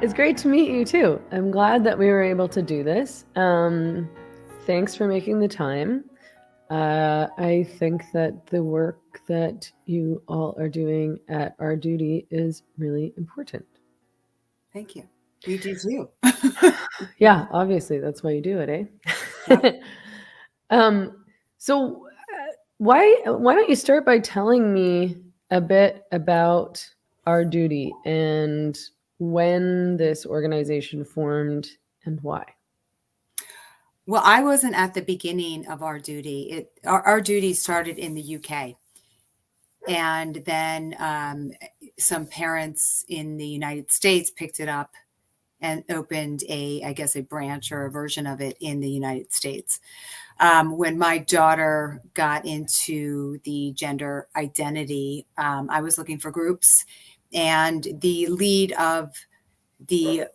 It's great to meet you too. I'm glad that we were able to do this. Thanks for making the time. I think that the work that you all are doing at Our Duty is really important. Thank you. We do too. Yeah, obviously that's why you do it, Yep. eh? um, so why don't you start by telling me a bit about Our Duty and when this organization formed and why? Well, I wasn't at the beginning of Our Duty. Our Duty started in the UK. And then some parents in the United States picked it up and opened I guess, a branch or a version of it in the United States. When my daughter got into the gender identity, I was looking for groups, and the lead of the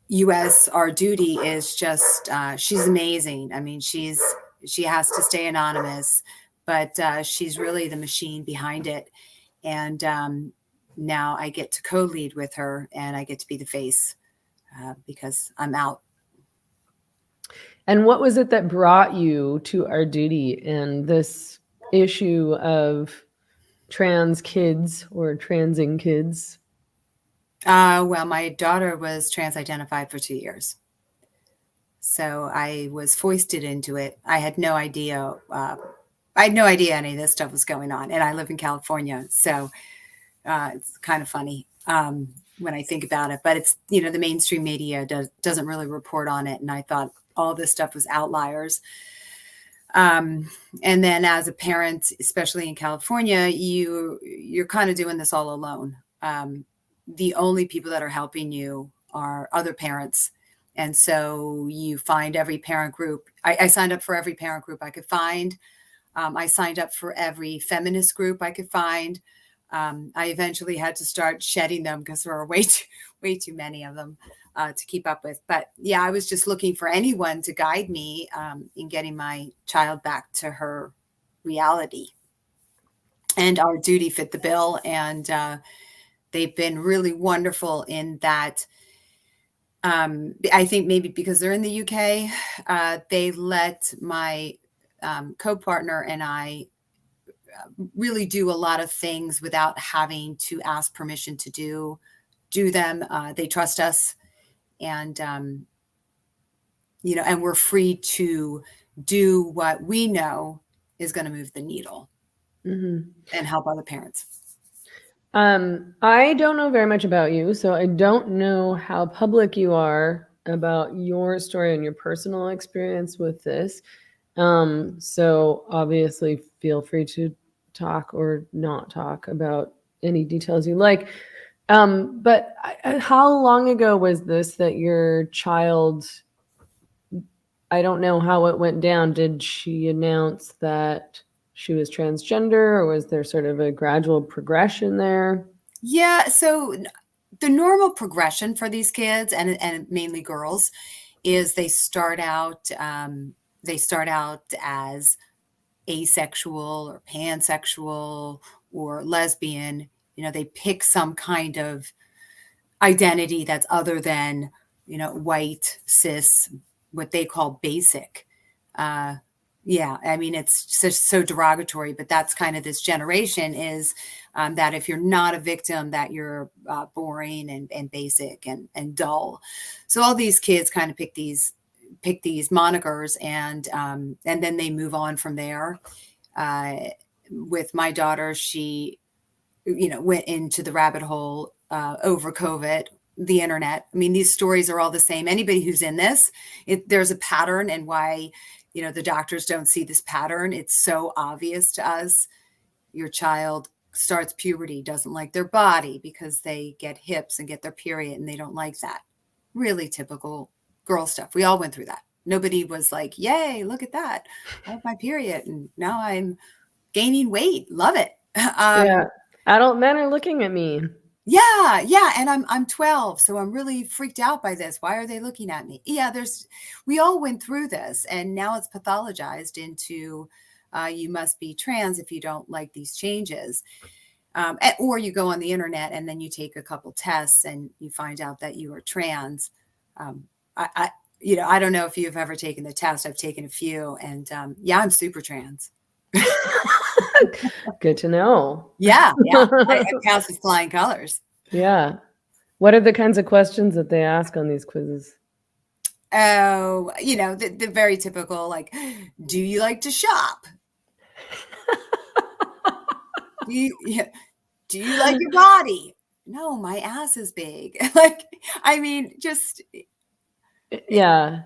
U.S. Our Duty is just she's amazing. I mean, she has to stay anonymous, but she's really the machine behind it. And now I get to co-lead with her, and I get to be the face because I'm out. And what was it that brought you to Our Duty and this issue of trans kids or transing kids? Well, my daughter was trans identified for 2 years. So I was foisted into it. I had no idea. I had no idea any of this stuff was going on. And I live in California. So it's kind of funny when I think about it. But it's, the mainstream media doesn't really report on it. And I thought all this stuff was outliers. And then as a parent, especially in California, you're kind of doing this all alone. The only people that are helping you are other parents. And so you find every parent group. I signed up for every parent group I could find. I signed up for every feminist group I could find. I eventually had to start shedding them because there were way too many of them to keep up with. But yeah, I was just looking for anyone to guide me in getting my child back to her reality. And Our Duty fit the bill. And they've been really wonderful in that. I think maybe because they're in the UK, they let my co-partner and I really do a lot of things without having to ask permission to do them. They trust us, and and we're free to do what we know is going to move the needle Mm-hmm. and help other parents. I don't know very much about you, so I don't know how public you are about your story and your personal experience with this. So obviously, feel free to talk or not talk about any details you like. But how long ago was this that your child? I don't know how it went down. Did she announce that she was transgender, or was there sort of a gradual progression there? Yeah, so the normal progression for these kids and mainly girls is they start out as asexual or pansexual or lesbian. They pick some kind of identity that's other than white, cis, what they call basic. uh yeah, I mean, it's just so derogatory, but that's kind of this generation is that if you're not a victim, that you're boring and basic and dull. So all these kids kind of pick these monikers, and then they move on from there. uh with my daughter, she went into the rabbit hole over COVID, the internet. I mean, these stories are all the same. Anybody who's in this, there's a pattern, and why the doctors don't see this pattern. It's so obvious to us. Your child starts puberty, doesn't like their body because they get hips and get their period, and they don't like that. Really typical girl stuff. We all went through that. Nobody was like, "Yay, look at that! I have my period, and now I'm gaining weight. Love it." Yeah. Adult men are looking at me. Yeah, yeah, and I'm 12, so I'm really freaked out by this. Why are they looking at me? Yeah, we all went through this, and now it's pathologized into you must be trans if you don't like these changes. Or you go on the internet and then you take a couple tests and you find out that you are trans. I I don't know if you've ever taken the test. I've taken a few, and yeah, I'm super trans. Good to know. Yeah, yeah, I passed with flying colors. Yeah. What are the kinds of questions that they ask on these quizzes? Oh, the very typical, like, do you like to shop? Yeah, do you like your body? No, my ass is big. Like, I mean, just Yeah.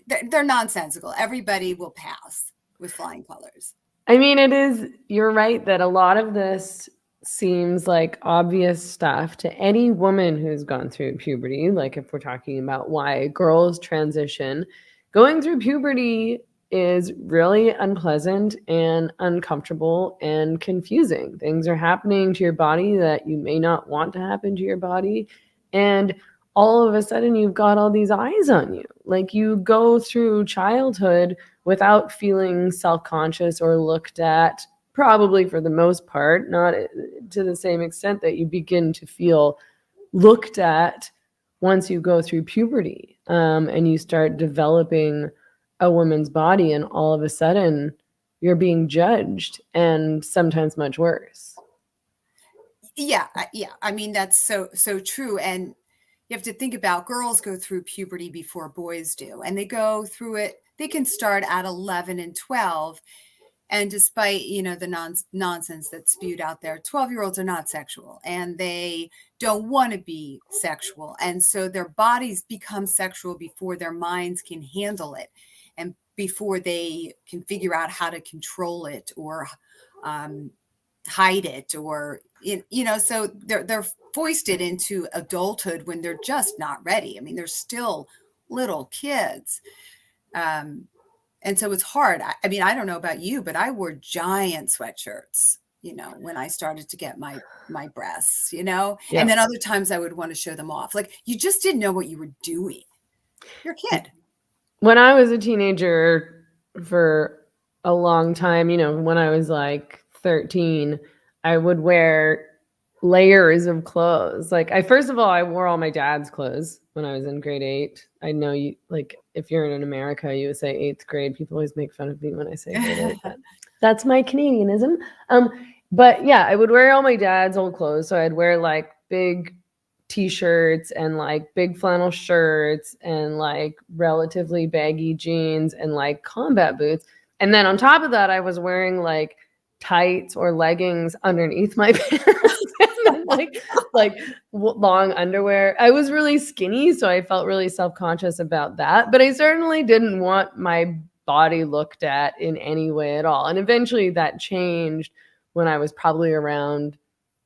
they're nonsensical. Everybody will pass with flying colors. I mean, you're right that a lot of this seems like obvious stuff to any woman who's gone through puberty. Like, if we're talking about why girls transition, going through puberty is really unpleasant and uncomfortable and confusing. Things are happening to your body that you may not want to happen to your body. And all of a sudden, you've got all these eyes on you. Like, you go through childhood without feeling self-conscious or looked at, probably for the most part, not to the same extent that you begin to feel looked at once you go through puberty, and you start developing a woman's body, and all of a sudden you're being judged, and sometimes much worse. Yeah, yeah. I mean, that's so true. And you have to think about, girls go through puberty before boys do, and they go through it. They can start at 11 and 12. And despite, the nonsense that's spewed out there, 12-year-olds are not sexual, and they don't want to be sexual. And so their bodies become sexual before their minds can handle it, and before they can figure out how to control it, or hide it, or so they're foisted into adulthood when they're just not ready. I mean, they're still little kids. And so it's hard. I mean, I don't know about you, but I wore giant sweatshirts, when I started to get my breasts, Yeah. and then other times I would want to show them off. Like, you just didn't know what you were doing. You're a kid. When I was a teenager for a long time, when I was like 13, I would wear layers of clothes. Like, first of all, I wore all my dad's clothes when I was in grade 8. I know you, like, if you're in America, you would say 8th grade. People always make fun of me when I say grade 8, but that's my Canadianism. But yeah, I would wear all my dad's old clothes. So I'd wear like big t-shirts and like big flannel shirts and like relatively baggy jeans and like combat boots. And then on top of that, I was wearing like tights or leggings underneath my pants and then like long underwear. I was really skinny, so I felt really self-conscious about that, but I certainly didn't want my body looked at in any way at all. And eventually that changed when I was probably around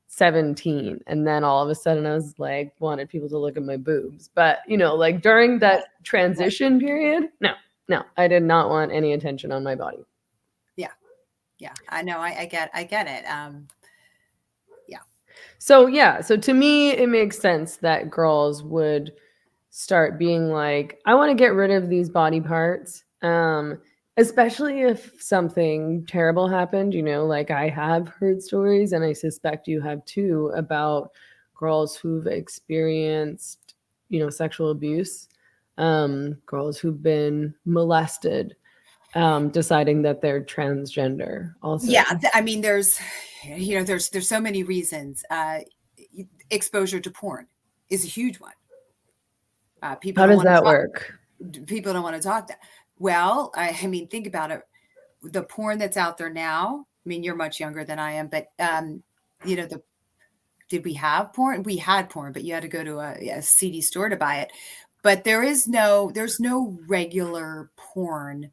17, and then all of a sudden I was like wanted people to look at my boobs. But like during that transition period, no, I did not want any attention on my body. Yeah, I know. I get it. Yeah. So to me, it makes sense that girls would start being like, I want to get rid of these body parts. Especially if something terrible happened, like I have heard stories, and I suspect you have too, about girls who've experienced, sexual abuse, girls who've been molested, deciding that they're transgender also. Yeah, I mean, there's so many reasons. Exposure to porn is a huge one. People How don't does want to that talk. work? People don't want to talk that. Well, I mean, think about it. The porn that's out there now. I mean, you're much younger than I am, but did we have porn? We had porn, but you had to go to a CD store to buy it. But there's no regular porn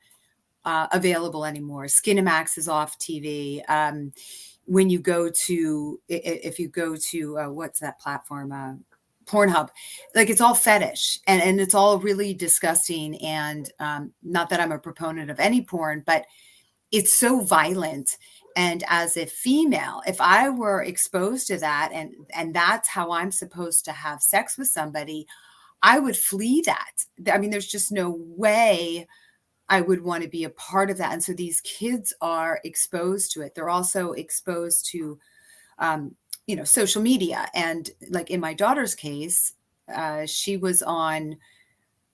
available anymore. Skinemax is off TV. When you go to, if you go to what's that platform? Pornhub, like, it's all fetish, and it's all really disgusting. And not that I'm a proponent of any porn, but it's so violent. And as a female, if I were exposed to that, and that's how I'm supposed to have sex with somebody, I would flee that. I mean, there's just no way I would want to be a part of that. And so these kids are exposed to it. They're also exposed to, social media. And like in my daughter's case, she was on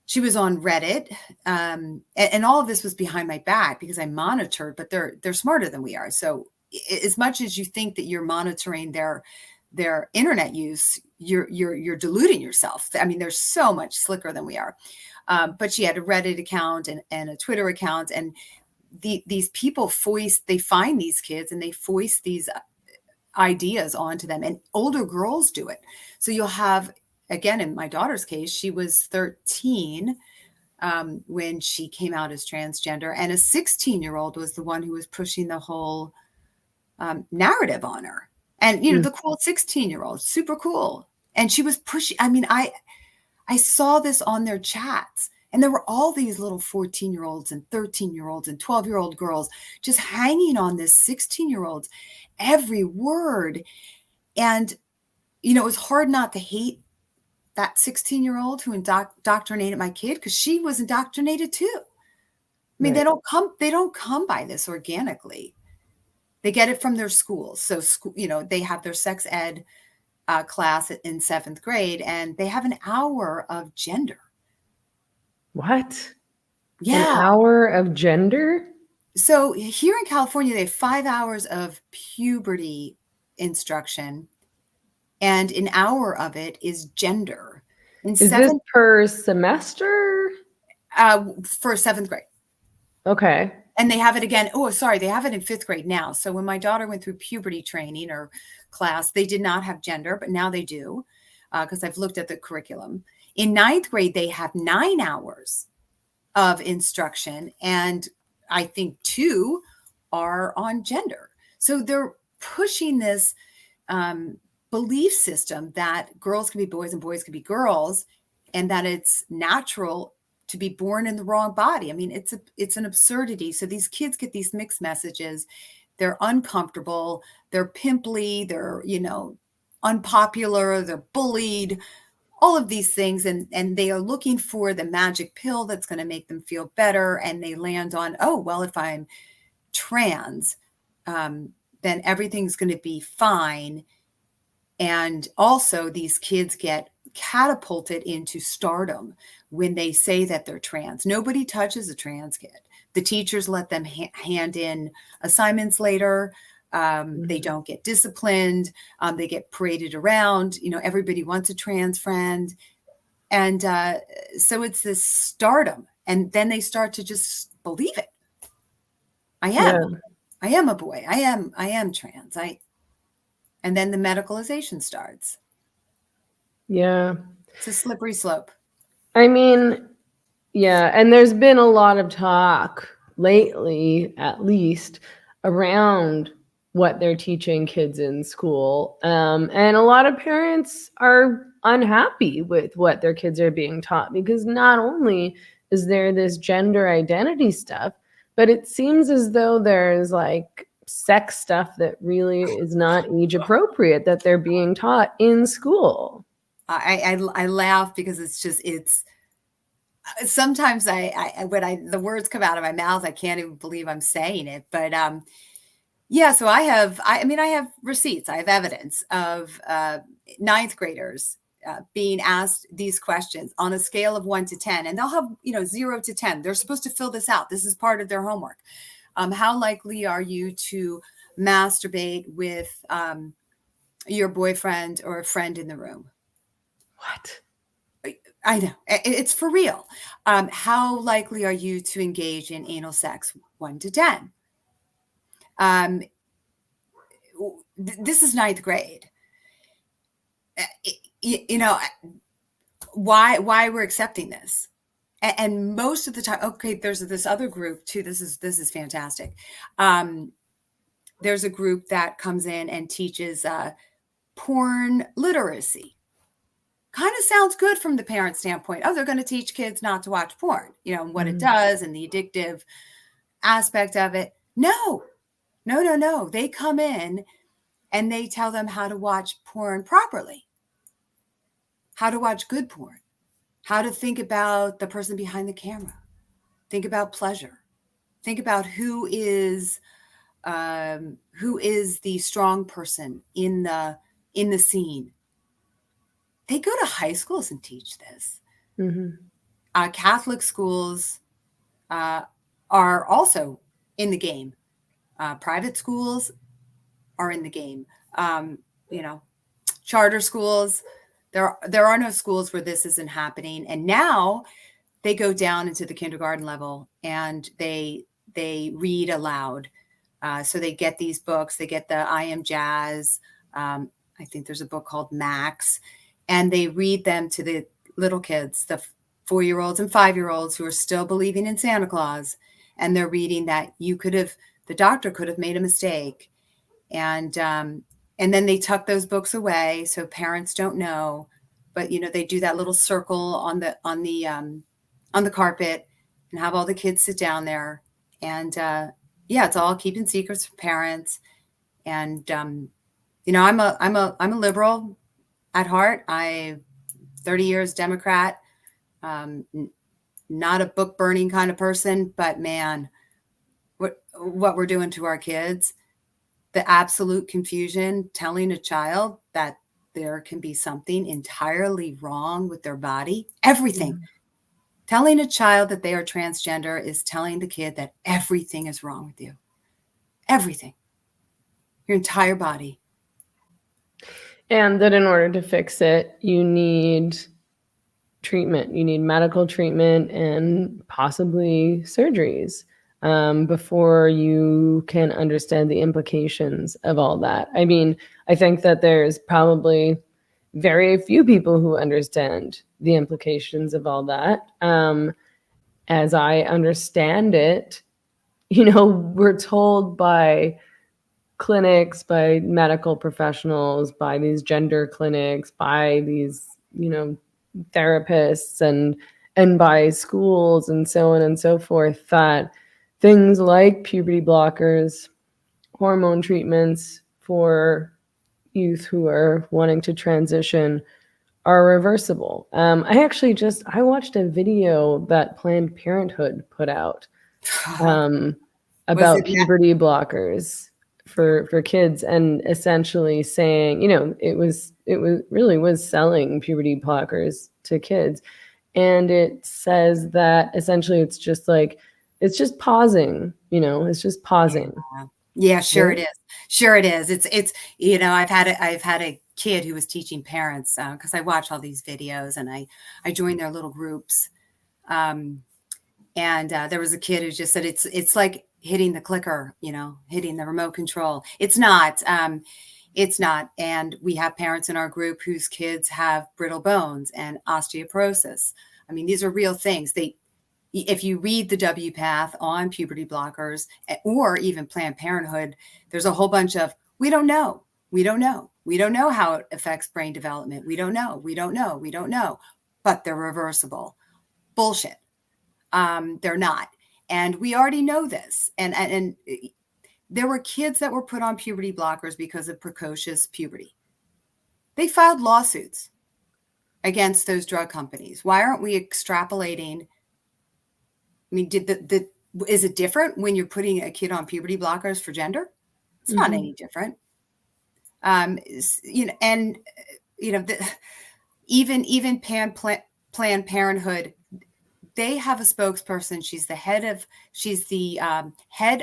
Reddit, and all of this was behind my back because I monitored. But they're smarter than we are. So as much as you think that you're monitoring their internet use, you're deluding yourself. I mean, they're so much slicker than we are. But she had a Reddit account and a Twitter account, and these people they find these kids and they foist these ideas onto them, and older girls do it. So you'll have, again, in my daughter's case, she was 13 when she came out as transgender, and a 16-year-old was the one who was pushing the whole narrative on her. And the cool 16-year-old, super cool, and she was pushing. I mean, I saw this on their chats, and there were all these little 14-year-olds and 13-year-olds and 12-year-old girls just hanging on this 16-year-old's every word. And, it was hard not to hate that 16-year-old who indoctrinated my kid, because she was indoctrinated too. I mean, Right. they don't come by this organically. They get it from their schools. So, they have their sex ed class in 7th grade, and they have an hour of gender. What? An Yeah. hour of gender? So here in California, they have 5 hours of puberty instruction, and an hour of it is gender. In Is this per semester? For 7th grade. Okay. And they have it again. Oh, sorry. They have it in 5th grade now. So when my daughter went through puberty training or class, they did not have gender, but now they do, because I've looked at the curriculum. In 9th grade, they have 9 hours of instruction, and I think 2 are on gender. So they're pushing this belief system that girls can be boys and boys can be girls, and that it's natural to be born in the wrong body. I mean, it's an absurdity. So these kids get these mixed messages. They're uncomfortable, they're pimply, they're, unpopular, they're bullied, all of these things. And they are looking for the magic pill that's going to make them feel better. And they land on, oh, well, if I'm trans, then everything's going to be fine. And also these kids get catapulted into stardom when they say that they're trans. Nobody touches a trans kid. The teachers let them hand in assignments later. They don't get disciplined. They get paraded around. Everybody wants a trans friend. And so it's this stardom. And then they start to just believe it. I am a boy. I am trans. And then the medicalization starts. Yeah. It's a slippery slope. I mean, yeah. And there's been a lot of talk lately, at least, around what they're teaching kids in school. And a lot of parents are unhappy with what their kids are being taught, because not only is there this gender identity stuff, but it seems as though there's like sex stuff that really is not age appropriate that they're being taught in school. I laugh because it's sometimes when the words come out of my mouth, I can't even believe I'm saying it. But yeah, so I have receipts, I have evidence of 9th graders being asked these questions on a scale of 1 to 10, and they'll have 0 to 10. They're supposed to fill this out. This is part of their homework. How likely are you to masturbate with your boyfriend or a friend in the room? What? I know, it's for real. How likely are you to engage in anal sex? 1 to 10. This is 9th grade. Why we're accepting this? And most of the time, okay, there's this other group too. This is fantastic. There's a group that comes in and teaches porn literacy. Kind of sounds good from the parent standpoint. Oh, they're going to teach kids not to watch porn, and what it does and the addictive aspect of it. No. They come in and they tell them how to watch porn properly, how to watch good porn, how to think about the person behind the camera, think about pleasure, think about who is the strong person in the in the scene. They go to high schools and teach this. Catholic schools are also in the game. Private schools are in the game. You know, charter schools. There are no schools where this isn't happening. And now they go down into the kindergarten level and they read aloud. So they get these books. They get the I Am Jazz. I think there's a book called Max, and they read them to the little kids, the 4-year-olds and 5-year-olds who are still believing in Santa Claus, and they're reading that the doctor could have made a mistake, and then they tuck those books away so parents don't know, but they do that little circle on the carpet and have all the kids sit down there, and it's all keeping secrets from parents, and I'm a liberal at heart. I 30 years Democrat, not a book burning kind of person, but man, what we're doing to our kids, the absolute confusion, telling a child that there can be something entirely wrong with their body, everything. Telling a child that they are transgender is telling the kid that everything is wrong with you. Everything. Your entire body. And that in order to fix it, you need treatment. You need medical treatment and possibly surgeries before you can understand the implications of all that. I mean, I think that there's probably very few people who understand the implications of all that. As I understand it, we're told by clinics, by medical professionals, by these gender clinics, by these, therapists and by schools and so on and so forth, that things like puberty blockers, hormone treatments for youth who are wanting to transition are reversible. I watched a video that Planned Parenthood put out about puberty blockers for kids, and essentially saying, it was really was selling puberty blockers to kids. And it says that essentially it's just pausing, it's just pausing. Yeah, sure it is. Sure it is. It's I've had a kid who was teaching parents, because I watch all these videos and I join their little groups. And there was a kid who just said it's like hitting the clicker, hitting the remote control. It's not. It's not. And we have parents in our group whose kids have brittle bones and osteoporosis. I mean, these are real things. If you read the W Path on puberty blockers or even Planned Parenthood, there's a whole bunch of, we don't know. We don't know. We don't know how it affects brain development. We don't know. We don't know. We don't know. But they're reversible. Bullshit. They're not. And we already know this. And there were kids that were put on puberty blockers because of precocious puberty. They filed lawsuits against those drug companies. Why aren't we extrapolating? I mean, is it different when you're putting a kid on puberty blockers for gender? It's not any different. Even Planned Parenthood, they have a spokesperson. She's the head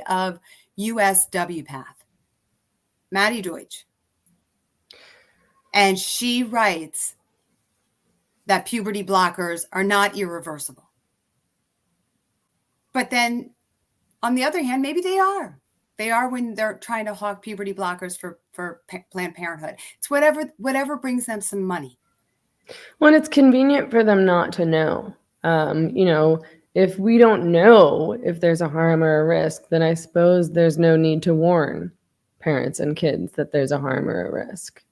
of USW Path, Maddie Deutsch. And she writes that puberty blockers are not irreversible. But then on the other hand, maybe they are. They are when they're trying to hawk puberty blockers for Planned Parenthood. It's whatever brings them some money. Well, it's convenient for them not to know. If we don't know if there's a harm or a risk, then I suppose there's no need to warn parents and kids that there's a harm or a risk.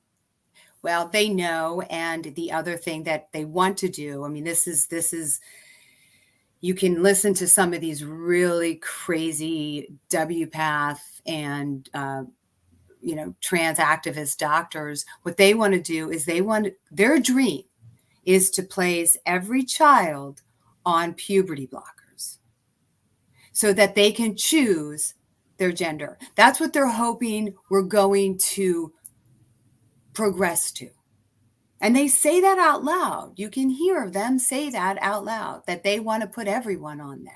Well, they know. And the other thing that they want to do, I mean, this is, you can listen to some of these really crazy W Path and, trans activist doctors. What they want to do is their dream is to place every child on puberty blockers so that they can choose their gender. That's what they're hoping we're going to progress to. And they say that out loud. You can hear them say that out loud, that they want to put everyone on them.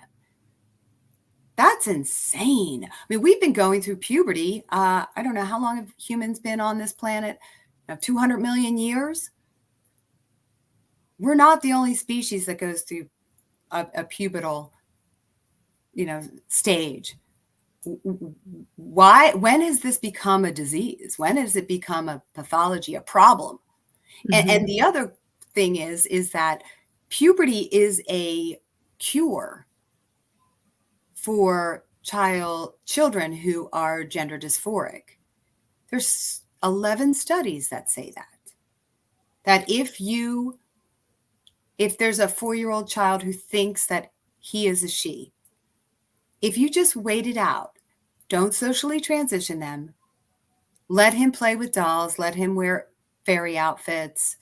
That's insane. I mean, we've been going through puberty. I don't know how long have humans been on this planet? 200 million years? We're not the only species that goes through a pubertal, stage. Why? When has this become a disease? When has it become a pathology, a problem? And the other thing is that puberty is a cure for children who are gender dysphoric. There's 11 studies that say that if there's a 4-year-old child who thinks that he is a she, if you just wait it out, don't socially transition them, let him play with dolls, let him wear fairy outfits,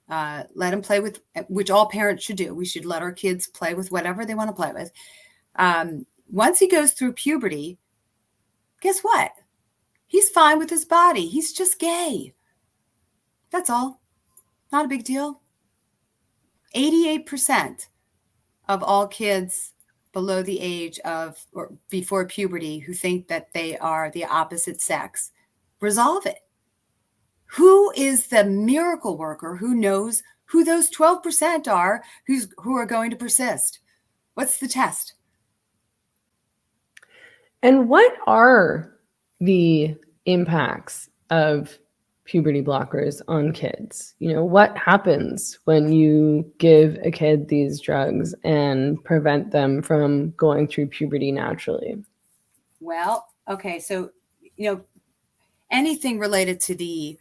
let him play with, which all parents should do. We should let our kids play with whatever they want to play with. Once he goes through puberty, guess what? He's fine with his body. He's just gay. That's all. Not a big deal. 88% of all kids below the age of or before puberty who think that they are the opposite sex resolve it. Who is the miracle worker who knows who those 12% are who are going to persist? What's the test? And what are the impacts of puberty blockers on kids? What happens when you give a kid these drugs and prevent them from going through puberty naturally? Well, okay, so anything related to the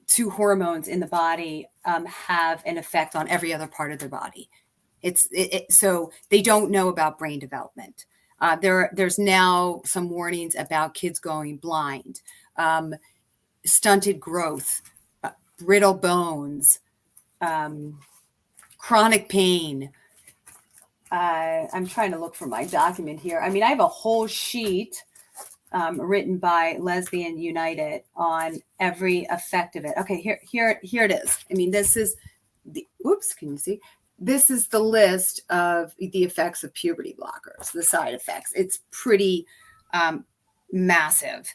two hormones in the body have an effect on every other part of their body. So they don't know about brain development. There's now some warnings about kids going blind, stunted growth, brittle bones, chronic pain. I'm trying to look for my document here. I mean, I have a whole sheet written by Lesbian United on every effect of it. Okay, here it is. I mean, this is can you see? This is the list of the effects of puberty blockers, the side effects. It's pretty massive.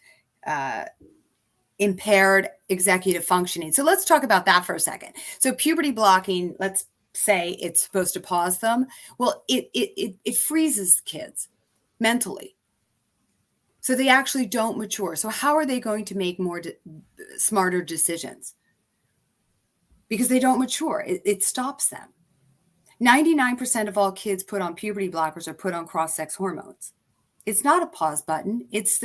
Impaired executive functioning. So let's talk about that for a second. So puberty blocking, let's say it's supposed to pause them. Well, it freezes kids mentally. So they actually don't mature. So how are they going to make more smarter decisions? Because they don't mature. It stops them. 99% of all kids put on puberty blockers are put on cross-sex hormones. It's not a pause button. It's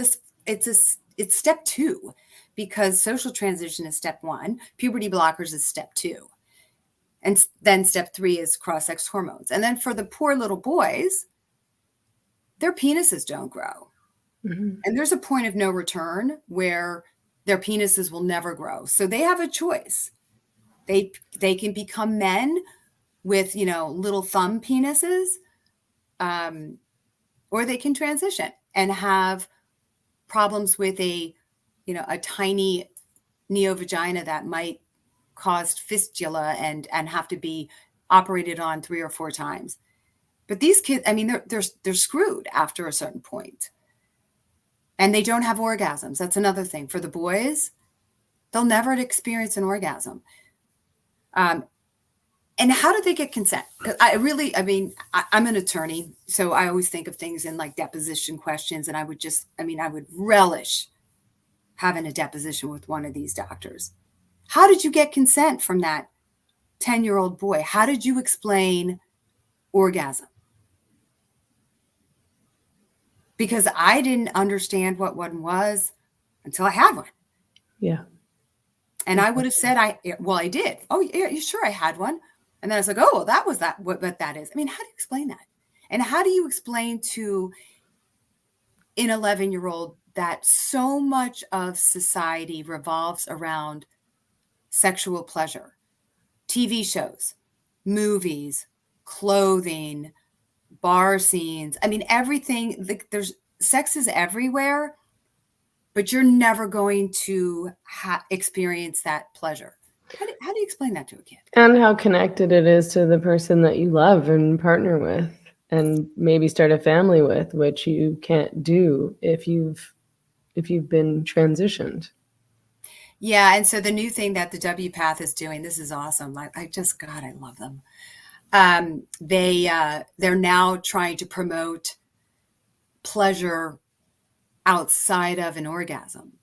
step 2, because social transition is step 1. Puberty blockers is step 2. And then step 3 is cross-sex hormones. And then for the poor little boys, their penises don't grow. Mm-hmm. And there's a point of no return where their penises will never grow. So they have a choice. They can become men with, little thumb penises, or they can transition and have problems with a tiny neovagina that might cause fistula and have to be operated on 3 or 4 times. But these kids, I mean, they're screwed after a certain point. And they don't have orgasms. That's another thing. For the boys, they'll never experience an orgasm. And how do they get consent? Because I'm an attorney, so I always think of things in like deposition questions, and I would relish having a deposition with one of these doctors. How did you get consent from that 10-year-old boy? How did you explain orgasm? Because I didn't understand what one was until I had one. Yeah. And I would have said, I did. Oh, yeah, you sure I had one? And then I was like, oh, well, that was that, what that is. I mean, how do you explain that? And how do you explain to an 11-year-old that so much of society revolves around sexual pleasure? TV shows, movies, clothing, bar scenes. I mean, everything, there's sex is everywhere, but you're never going to experience that pleasure. How do you explain that to a kid? And how connected it is to the person that you love and partner with and maybe start a family with, which you can't do if you've been transitioned. Yeah, and so the new thing that the W Path is doing, this is awesome. I just, God, I love them. They're now trying to promote pleasure outside of an orgasm.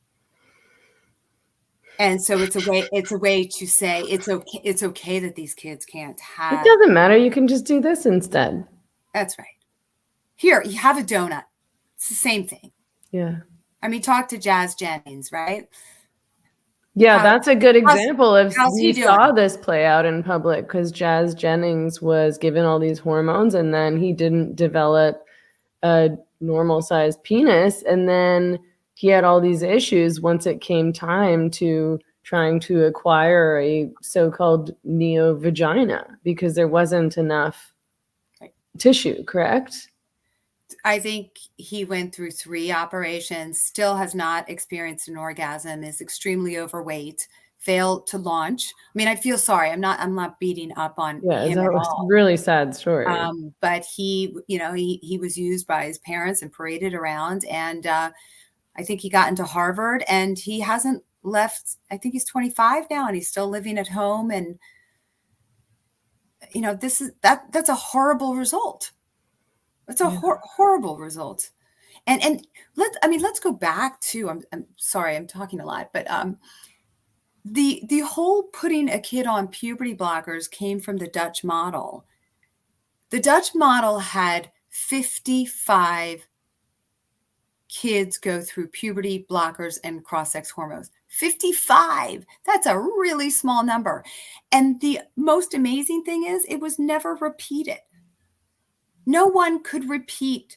And so it's a way to say it's okay that these kids can't It have. doesn't matter. You can just do this instead. That's right. Here, you have a donut. It's the same thing. Yeah. I mean, talk to Jazz Jennings, right? Yeah, that's a good example of how's we he saw doing? this play out in public because Jazz Jennings was given all these hormones and then he didn't develop a normal sized penis. And then he had all these issues once it came time to trying to acquire a so-called neo vagina because there wasn't enough tissue, correct? I think he went through 3 operations, still has not experienced an orgasm, is extremely overweight, failed to launch. I mean, I feel sorry. I'm not beating up on Yeah, it's him at a all. really sad story. But he, he was used by his parents and paraded around. And I think he got into Harvard and he hasn't left. I think he's 25 now and he's still living at home. And, that's a horrible result. That's a horrible result. And let's go back to, I'm sorry, I'm talking a lot, but the whole putting a kid on puberty blockers came from the Dutch model. The Dutch model had 55 kids go through puberty blockers and cross-sex hormones. 55. That's a really small number. And the most amazing thing is it was never repeated. No one could repeat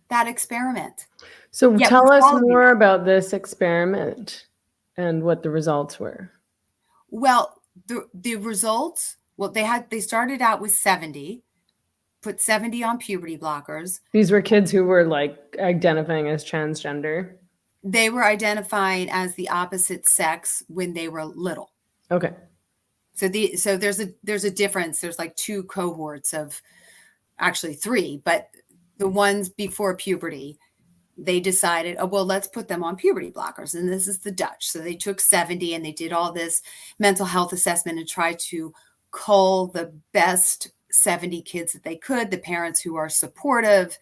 that experiment. So Yet tell we're us following more that. about this experiment and what the results were. Well, the results, they started out with 70, put 70 on puberty blockers. These were kids who were like identifying as transgender. They were identifying as the opposite sex when they were little. Okay. So there's a difference. There's like 2 cohorts of, actually 3, but the ones before puberty, they decided, oh, well, let's put them on puberty blockers. And this is the Dutch. So they took 70 and they did all this mental health assessment and tried to cull the best 70 kids that they could, the parents who are supportive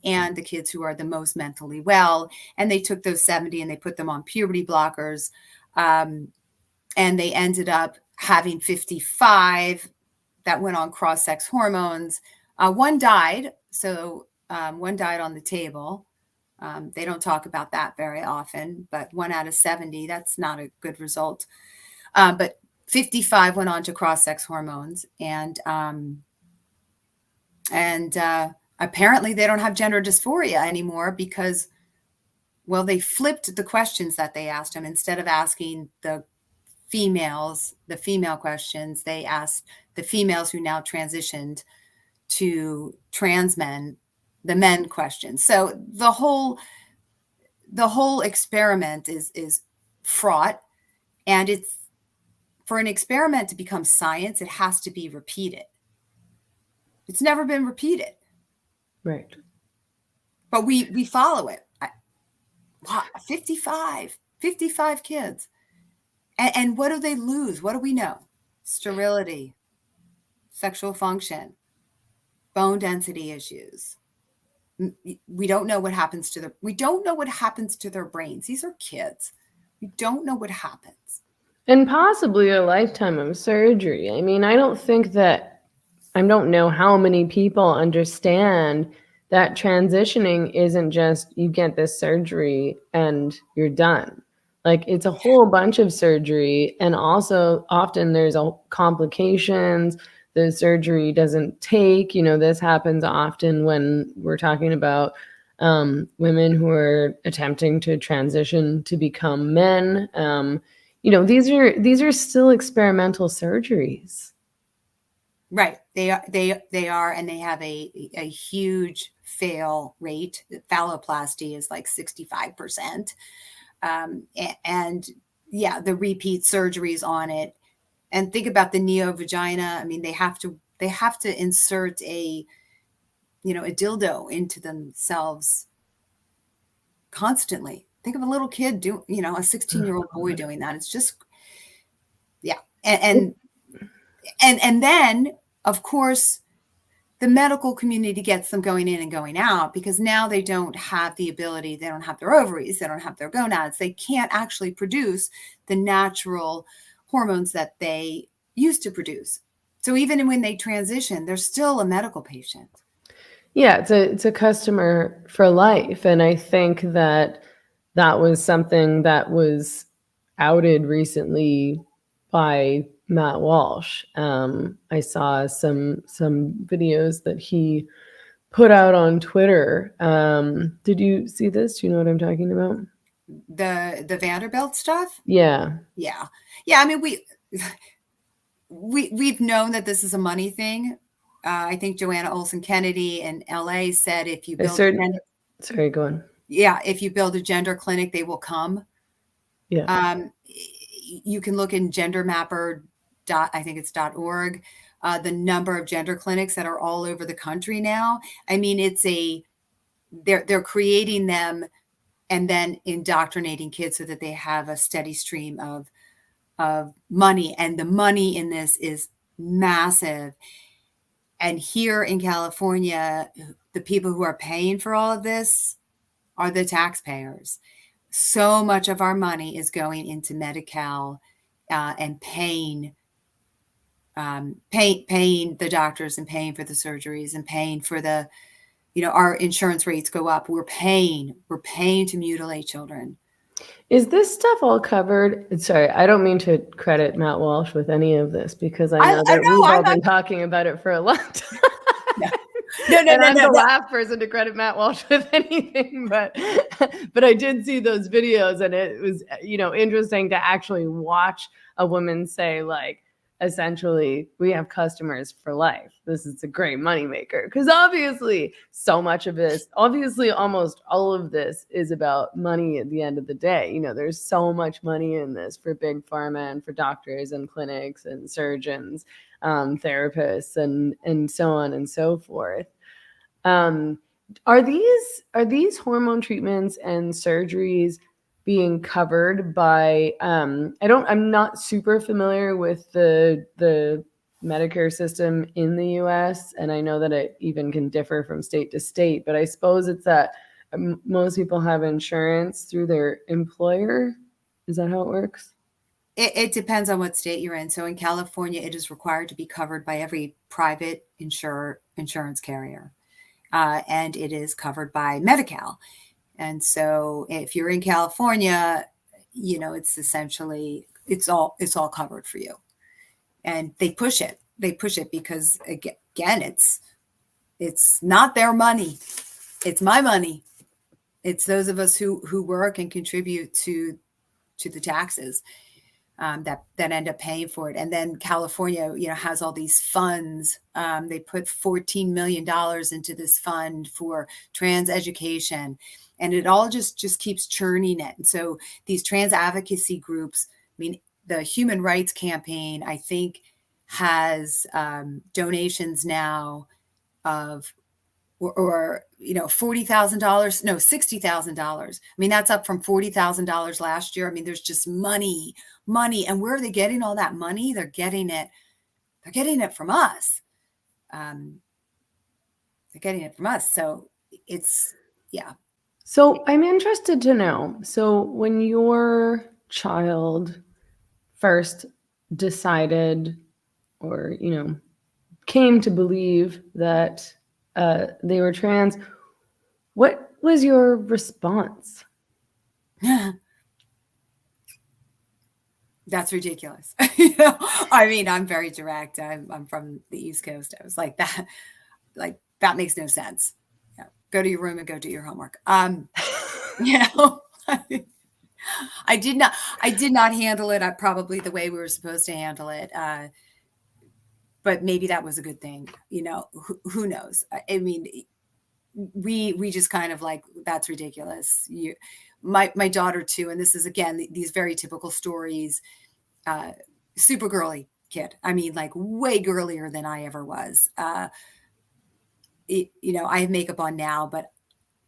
and the kids who are the most mentally well. And they took those 70 and they put them on puberty blockers. And they ended up having 55 that went on cross-sex hormones. One died. So one died on the table. They don't talk about that very often, but 1 out of 70, that's not a good result. But 55 went on to cross-sex hormones. And apparently they don't have gender dysphoria anymore because, well, they flipped the questions that they asked them. Instead of asking the female questions, they asked the females who now transitioned to trans men, the men questions. So the whole experiment is fraught, and it's, for an experiment to become science, it has to be repeated. It's never been repeated. Right. But we follow it. 55 kids. And what do they lose? What do we know? Sterility, sexual function, bone density issues. We don't know what happens to their brains. These are kids. We don't know what happens. And possibly a lifetime of surgery. I mean, I don't know how many people understand that transitioning isn't just you get this surgery and you're done. Like it's a whole bunch of surgery, and also often there's complications. The surgery doesn't take, this happens often when we're talking about women who are attempting to transition to become men. These are still experimental surgeries. Right. They are, and they have a huge fail rate. Phalloplasty is like 65%. And yeah, the repeat surgeries on it. And think about the neo-vagina. I mean, they have to insert a dildo into themselves constantly. Think of a little kid a 16-year-old boy doing that. It's just, yeah. And then, of course, the medical community gets them going in and going out, because now they don't have the ability, they don't have their ovaries, they don't have their gonads, they can't actually produce the natural hormones that they used to produce. So even when they transition, they're still a medical patient. Yeah, it's a customer for life. And I think that was something that was outed recently by Matt Walsh. I saw some videos that he put out on Twitter. Did you see this? Do you know what I'm talking about? The Vanderbilt stuff? Yeah. Yeah. I mean, we've known that this is a money thing. I think Joanna Olsen Kennedy in LA said, if you build sorry, go on. Yeah, if you build a gender clinic, they will come. Yeah. You can look in gendermapper. I think it's .org. The number of gender clinics that are all over the country now. I mean, they're creating them and then indoctrinating kids so that they have a steady stream of money. And the money in this is massive. And here in California, the people who are paying for all of this are the taxpayers. So much of our money is going into Medi-Cal and paying the doctors and paying for the surgeries and paying for our insurance rates go up. We're paying to mutilate children. Is this stuff all covered? Sorry, I don't mean to credit Matt Walsh with any of this, because I know that we've all been talking about it for a long time. No, I'm the last person to credit Matt Walsh with anything, but I did see those videos, and it was interesting to actually watch a woman say, like, essentially, we have customers for life. This is a great moneymaker. Because obviously, so much of this, almost all of this is about money at the end of the day. There's so much money in this for big pharma and for doctors and clinics and surgeons, therapists, and so on and so forth. Are these hormone treatments and surgeries being covered by I'm not super familiar with the Medicare system in the US, and I know that it even can differ from state to state, but I suppose it's that most people have insurance through their employer. Is that how it works? It depends on what state you're in. So in California, it is required to be covered by every private insurance carrier, and it is covered by Medi-Cal. And so if you're in California, it's essentially, it's all covered for you. And they push it because, again, it's not their money. It's my money. It's those of us who work and contribute to the taxes that end up paying for it. And then California, has all these funds. They put $14 million into this fund for trans education. And it all just keeps churning it. And so these trans advocacy groups, I mean, the Human Rights Campaign, I think, has donations now of or $40,000, no, $60,000. I mean, that's up from $40,000 last year. I mean, there's just money. And where are they getting all that money? They're getting it from us. So it's, yeah. So I'm interested to know, so when your child first decided or, came to believe that they were trans, what was your response? That's ridiculous. I mean, I'm very direct. I'm from the East Coast. I was like, that makes no sense. Go to your room and go do your homework. I did not handle it probably the way we were supposed to handle it. But maybe that was a good thing. Who knows? I mean, we just kind of like, that's ridiculous. My daughter too, and this is again these very typical stories. Super girly kid. I mean, like way girlier than I ever was. I have makeup on now, but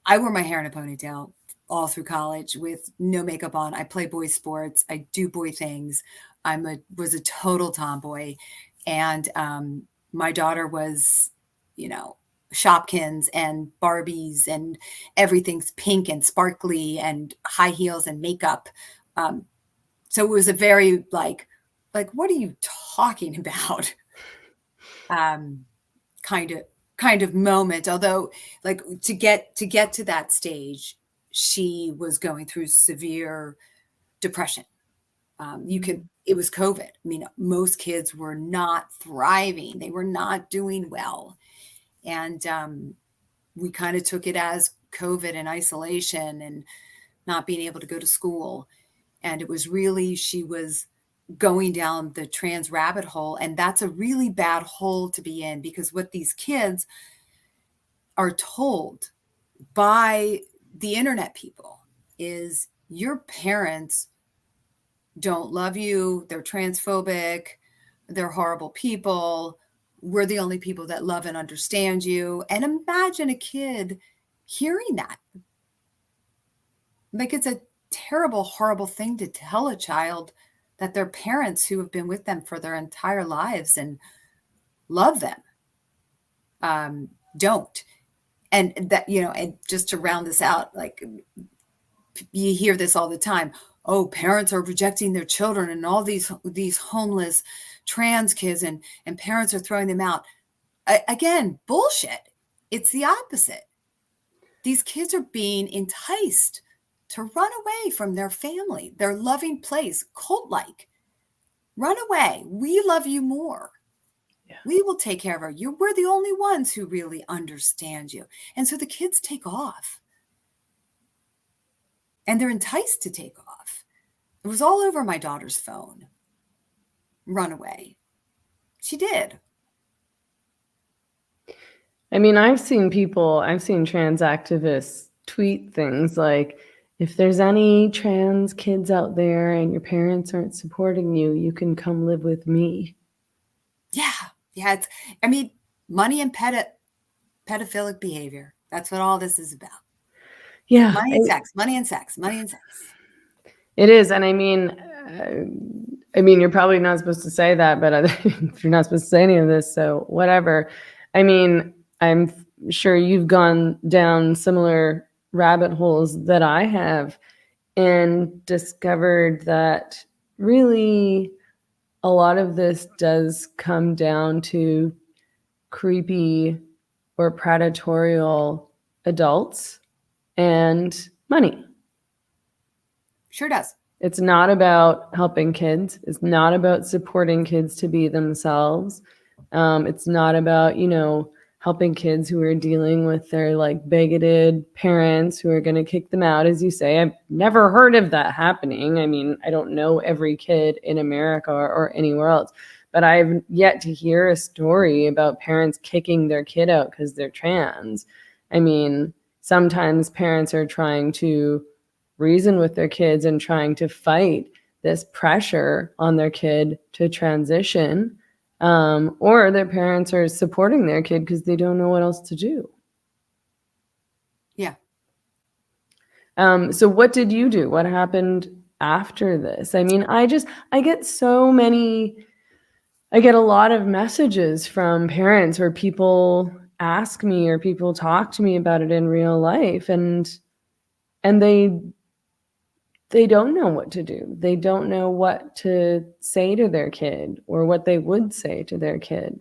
I wore my hair in a ponytail all through college with no makeup on. I play boy sports. I do boy things. Was a total tomboy, and my daughter was, you know, Shopkins and Barbies and everything's pink and sparkly and high heels and makeup. Um, so it was a very like what are you talking about? Um, kind of moment, although like to get to that stage, she was going through severe depression. You could It was COVID. I mean, most kids were not thriving, they were not doing well, and we kind of took it as COVID and isolation and not being able to go to school. And it was really, she was going down the trans rabbit hole, and that's a really bad hole to be in, because what these kids are told by the internet people is your parents don't love you, they're transphobic, they're horrible people, we're the only people that love and understand you. And imagine a kid hearing that. Like, it's a terrible, horrible thing to tell a child, that their parents who have been with them for their entire lives and love them don't. And that, and just to round this out, like, you hear this all the time. Oh, parents are rejecting their children, and all these homeless trans kids, and parents are throwing them out. Again, bullshit. It's the opposite. These kids are being enticed to run away from their family, their loving place, cult-like. Run away. We love you more. Yeah. We will take care of you. We're the only ones who really understand you. And so the kids take off. And they're enticed to take off. It was all over my daughter's phone. Run away. She did. I mean, I've seen trans activists tweet things like, if there's any trans kids out there and your parents aren't supporting you, you can come live with me. Yeah. Yeah. Money and pedophilic behavior. That's what all this is about. Yeah. Money and sex, money and sex, money and sex. It is. And I mean, you're probably not supposed to say that, but you're not supposed to say any of this, so whatever. I mean, I'm sure you've gone down similar rabbit holes that I have, and discovered that really a lot of this does come down to creepy or predatory adults and money. Sure does. It's not about helping kids. It's not about supporting kids to be themselves. It's not about, helping kids who are dealing with their like bigoted parents who are going to kick them out, as you say. I've never heard of that happening. I mean, I don't know every kid in America or anywhere else, but I've yet to hear a story about parents kicking their kid out because they're trans. I mean, sometimes parents are trying to reason with their kids and trying to fight this pressure on their kid to transition, or their parents are supporting their kid because they don't know what else to do. Yeah. So what did you do? What happened after this? I mean, I get a lot of messages from parents where people ask me or people talk to me about it in real life, and they don't know what to do. They don't know what to say to their kid, or what they would say to their kid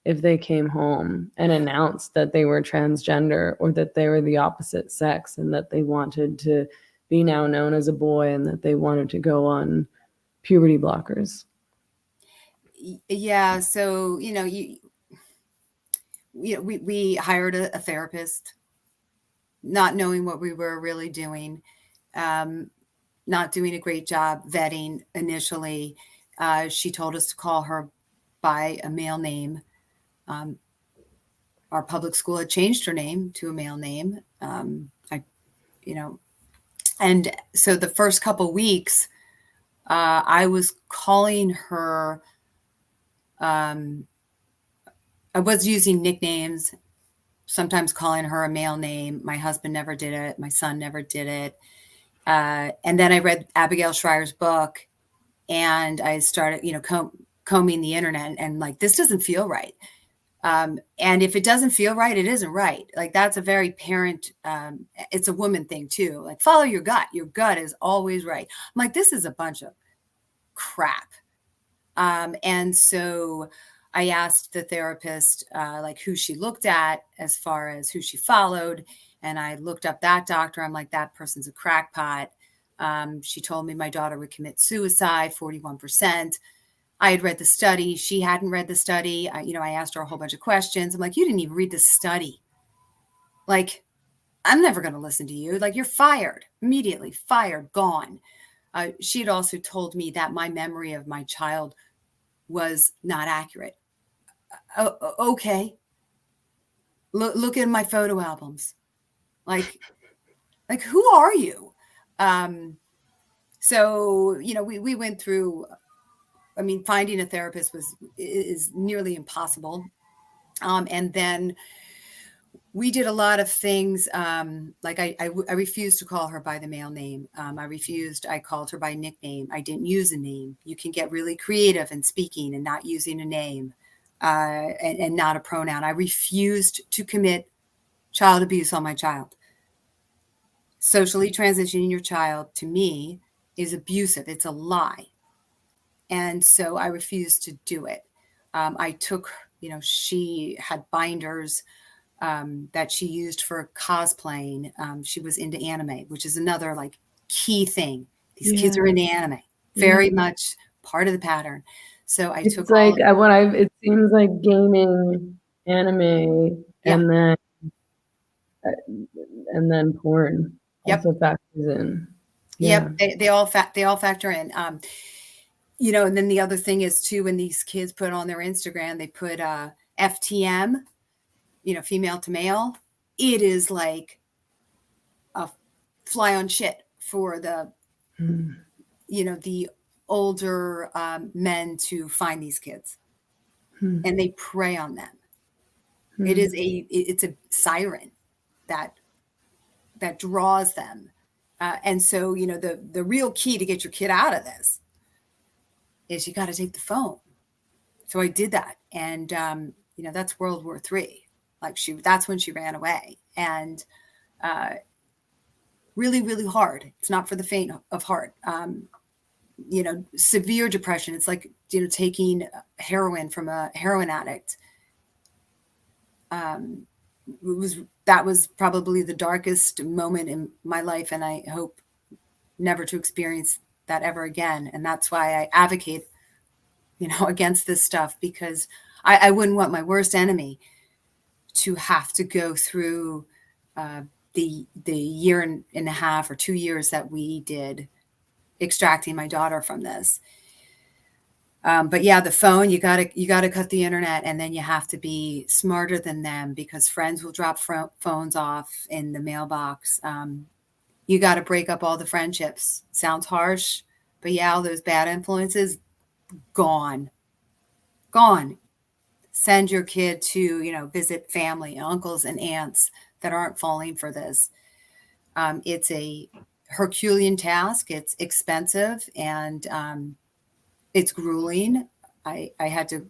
if they came home and announced that they were transgender, or that they were the opposite sex, and that they wanted to be now known as a boy, and that they wanted to go on puberty blockers. Yeah. So, we hired a therapist, not knowing what we were really doing. Not doing a great job vetting initially. She told us to call her by a male name. our public school had changed her name to a male name. And so the first couple weeks, I was calling her. I was using nicknames, sometimes calling her a male name. My husband never did it. My son never did it. And then I read Abigail Schreier's book, and I started, combing the internet, and like, this doesn't feel right. And if it doesn't feel right, it isn't right. Like, that's a very parent, it's a woman thing too. Like, follow your gut. Your gut is always right. I'm like, this is a bunch of crap. And so I asked the therapist, like, who she looked at as far as who she followed. And I looked up that doctor. I'm like, that person's a crackpot. She told me my daughter would commit suicide, 41%. I had read the study. She hadn't read the study. I asked her a whole bunch of questions. I'm like, you didn't even read the study. Like, I'm never going to listen to you. Like, you're fired, immediately fired, gone. She had also told me that my memory of my child was not accurate. Okay. Look at my photo albums. Like who are you? So, we went through, finding a therapist is nearly impossible. And then we did a lot of things. Like I refused to call her by the male name. I called her by nickname. I didn't use a name. You can get really creative in speaking and not using a name, and not a pronoun. I refused to commit child abuse on my child. Socially transitioning your child, to me, is abusive. It's a lie. And so I refused to do it. I took, she had binders that she used for cosplaying. She was into anime, which is another like key thing. These kids are into anime, very much part of the pattern. So I took like it seems like gaming, anime, Yeah. and then porn also factors in. Yep, they all factor in. And then the other thing is too, when these kids put on their Instagram, they put FTM, female to male. It is like a fly on shit for the, the older men to find these kids, and they prey on them. It's a siren that draws them. And so, the real key to get your kid out of this is you got to take the phone. So I did that. And, that's World War III. Like, that's when she ran away. And really, really hard. It's not for the faint of heart. Severe depression. It's like, taking heroin from a heroin addict. That was probably the darkest moment in my life. And I hope never to experience that ever again. And that's why I advocate, against this stuff, because I wouldn't want my worst enemy to have to go through the year and a half or 2 years that we did extracting my daughter from this. But yeah, the phone, you gotta cut the internet, and then you have to be smarter than them, because friends will drop phones off in the mailbox. You got to break up all the friendships. Sounds harsh, but yeah, all those bad influences, gone. Send your kid to, visit family, uncles and aunts that aren't falling for this. It's a Herculean task. It's expensive, and it's grueling. I had to,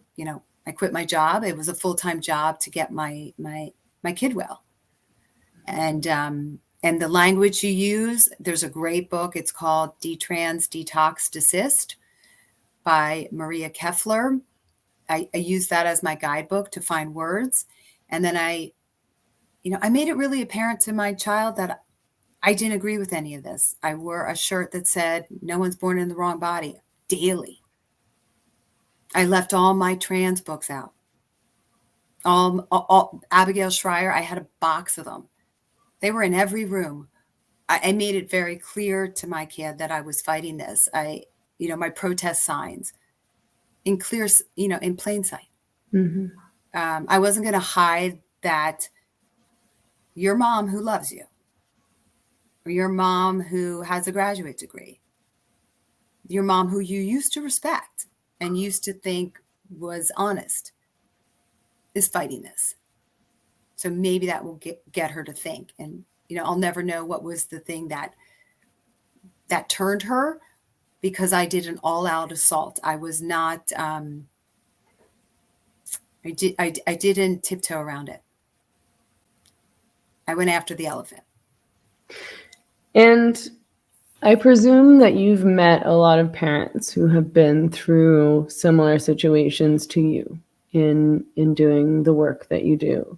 I quit my job. It was a full-time job to get my kid well. And the language you use, there's a great book. It's called Detrans Detox Desist by Maria Keffler. I use that as my guidebook to find words. And then I made it really apparent to my child that I didn't agree with any of this. I wore a shirt that said, "No one's born in the wrong body," daily. I left all my trans books out. All Abigail Schreier, I had a box of them. They were in every room. I made it very clear to my kid that I was fighting this. My protest signs in plain sight. I wasn't going to hide that your mom who loves you, or your mom who has a graduate degree, your mom who you used to respect and used to think was honest, is fighting this. So maybe that will get her to think. And, I'll never know what was the thing that turned her, because I did an all-out assault. I was not, I didn't tiptoe around it. I went after the elephant. And I presume that you've met a lot of parents who have been through similar situations to you in doing the work that you do.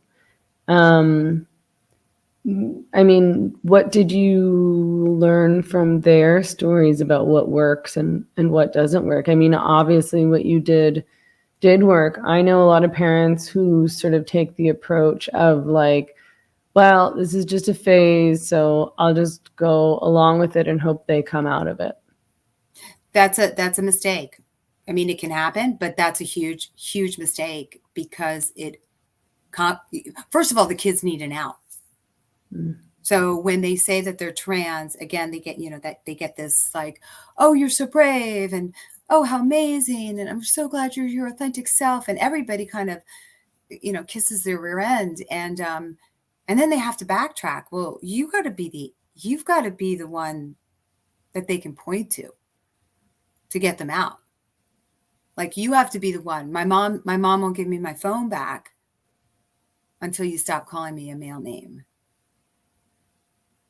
I mean, what did you learn from their stories about what works and what doesn't work? I mean, obviously what you did work. I know a lot of parents who sort of take the approach of like, well, this is just a phase, so I'll just go along with it and hope they come out of it. That's a mistake. I mean, it can happen, but that's a huge, huge mistake, because first of all, the kids need an out. So when they say that they're trans, again, they get, that they get this like, oh, you're so brave, and oh, how amazing, and I'm so glad you're your authentic self, and everybody kind of, kisses their rear end, and then they have to backtrack. Well, you've got to be the one that they can point to get them out. Like, you have to be the one. My mom won't give me my phone back until you stop calling me a male name.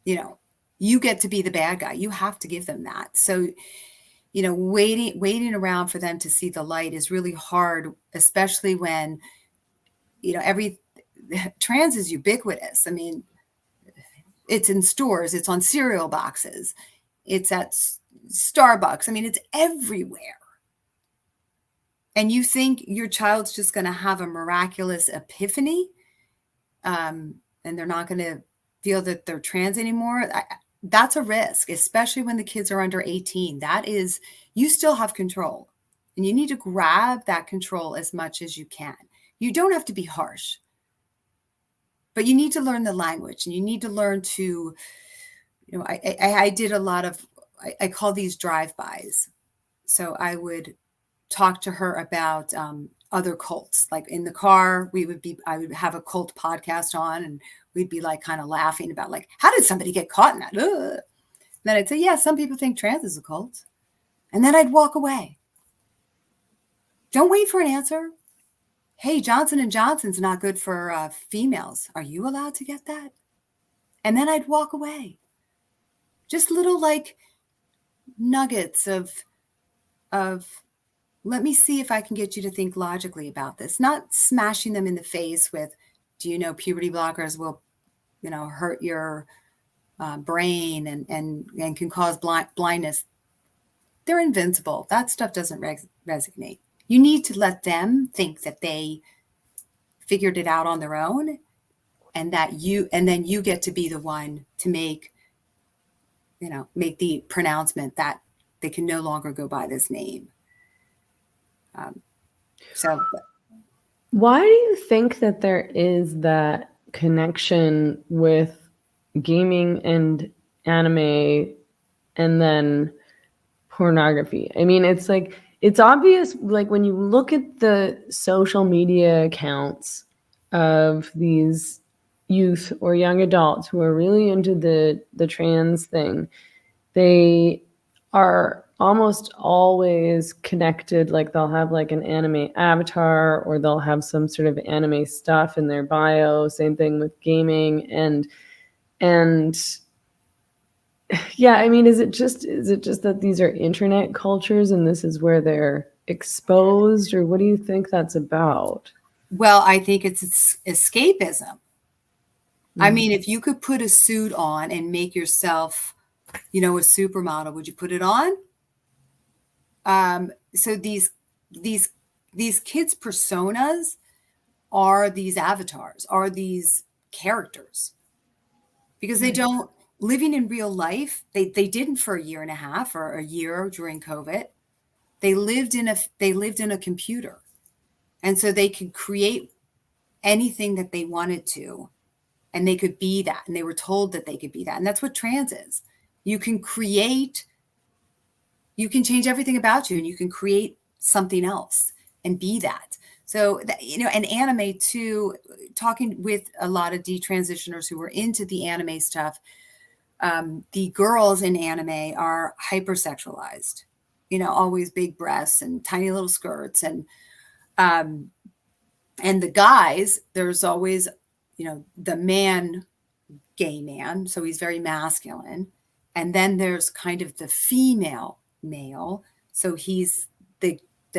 You get to be the bad guy. You have to give them that. So, waiting around for them to see the light is really hard, especially when, trans is ubiquitous. I mean, it's in stores, it's on cereal boxes, it's at Starbucks. I mean, it's everywhere. And you think your child's just going to have a miraculous epiphany, and they're not going to feel that they're trans anymore? That's a risk, especially when the kids are under 18. That is, you still have control, and you need to grab that control as much as you can. You don't have to be harsh, but you need to learn the language, and you need to learn to, I did a lot of, I call these drive-bys. So I would talk to her about other cults. Like in the car, I would have a cult podcast on, and we'd be like kind of laughing about like, how did somebody get caught in that? Ugh. Then I'd say, yeah, some people think trans is a cult. And then I'd walk away. Don't wait for an answer. Hey, Johnson & Johnson's not good for females. Are you allowed to get that? And then I'd walk away. Just little like nuggets of let me see if I can get you to think logically about this. Not smashing them in the face with, do you know puberty blockers will, hurt your brain and can cause blindness. They're invincible. That stuff doesn't resonate. You need to let them think that they figured it out on their own, and then you get to be the one to make the pronouncement that they can no longer go by this name. So why do you think that there is that connection with gaming and anime and then pornography? I mean, it's like, it's obvious, like when you look at the social media accounts of these youth or young adults who are really into the trans thing, they are almost always connected. Like they'll have like an anime avatar, or they'll have some sort of anime stuff in their bio. Same thing with gaming. And yeah, I mean, is it just that these are internet cultures and this is where they're exposed, or what do you think that's about? Well, I think it's escapism. I mean, if you could put a suit on and make yourself, a supermodel, would you put it on? So these kids' personas are these avatars, are these characters, because they don't, living in real life, they didn't for a year and a half or a year during COVID. They lived in a computer, and so they could create anything that they wanted to, and they could be that, and they were told that they could be that. And that's what trans is. You can create, you can change everything about you, and you can create something else and be that. So, and anime too, talking with a lot of detransitioners who were into the anime stuff, the girls in anime are hypersexualized, always big breasts and tiny little skirts. And the guys, there's always, the man, gay man. So he's very masculine. And then there's kind of the female male. So he's the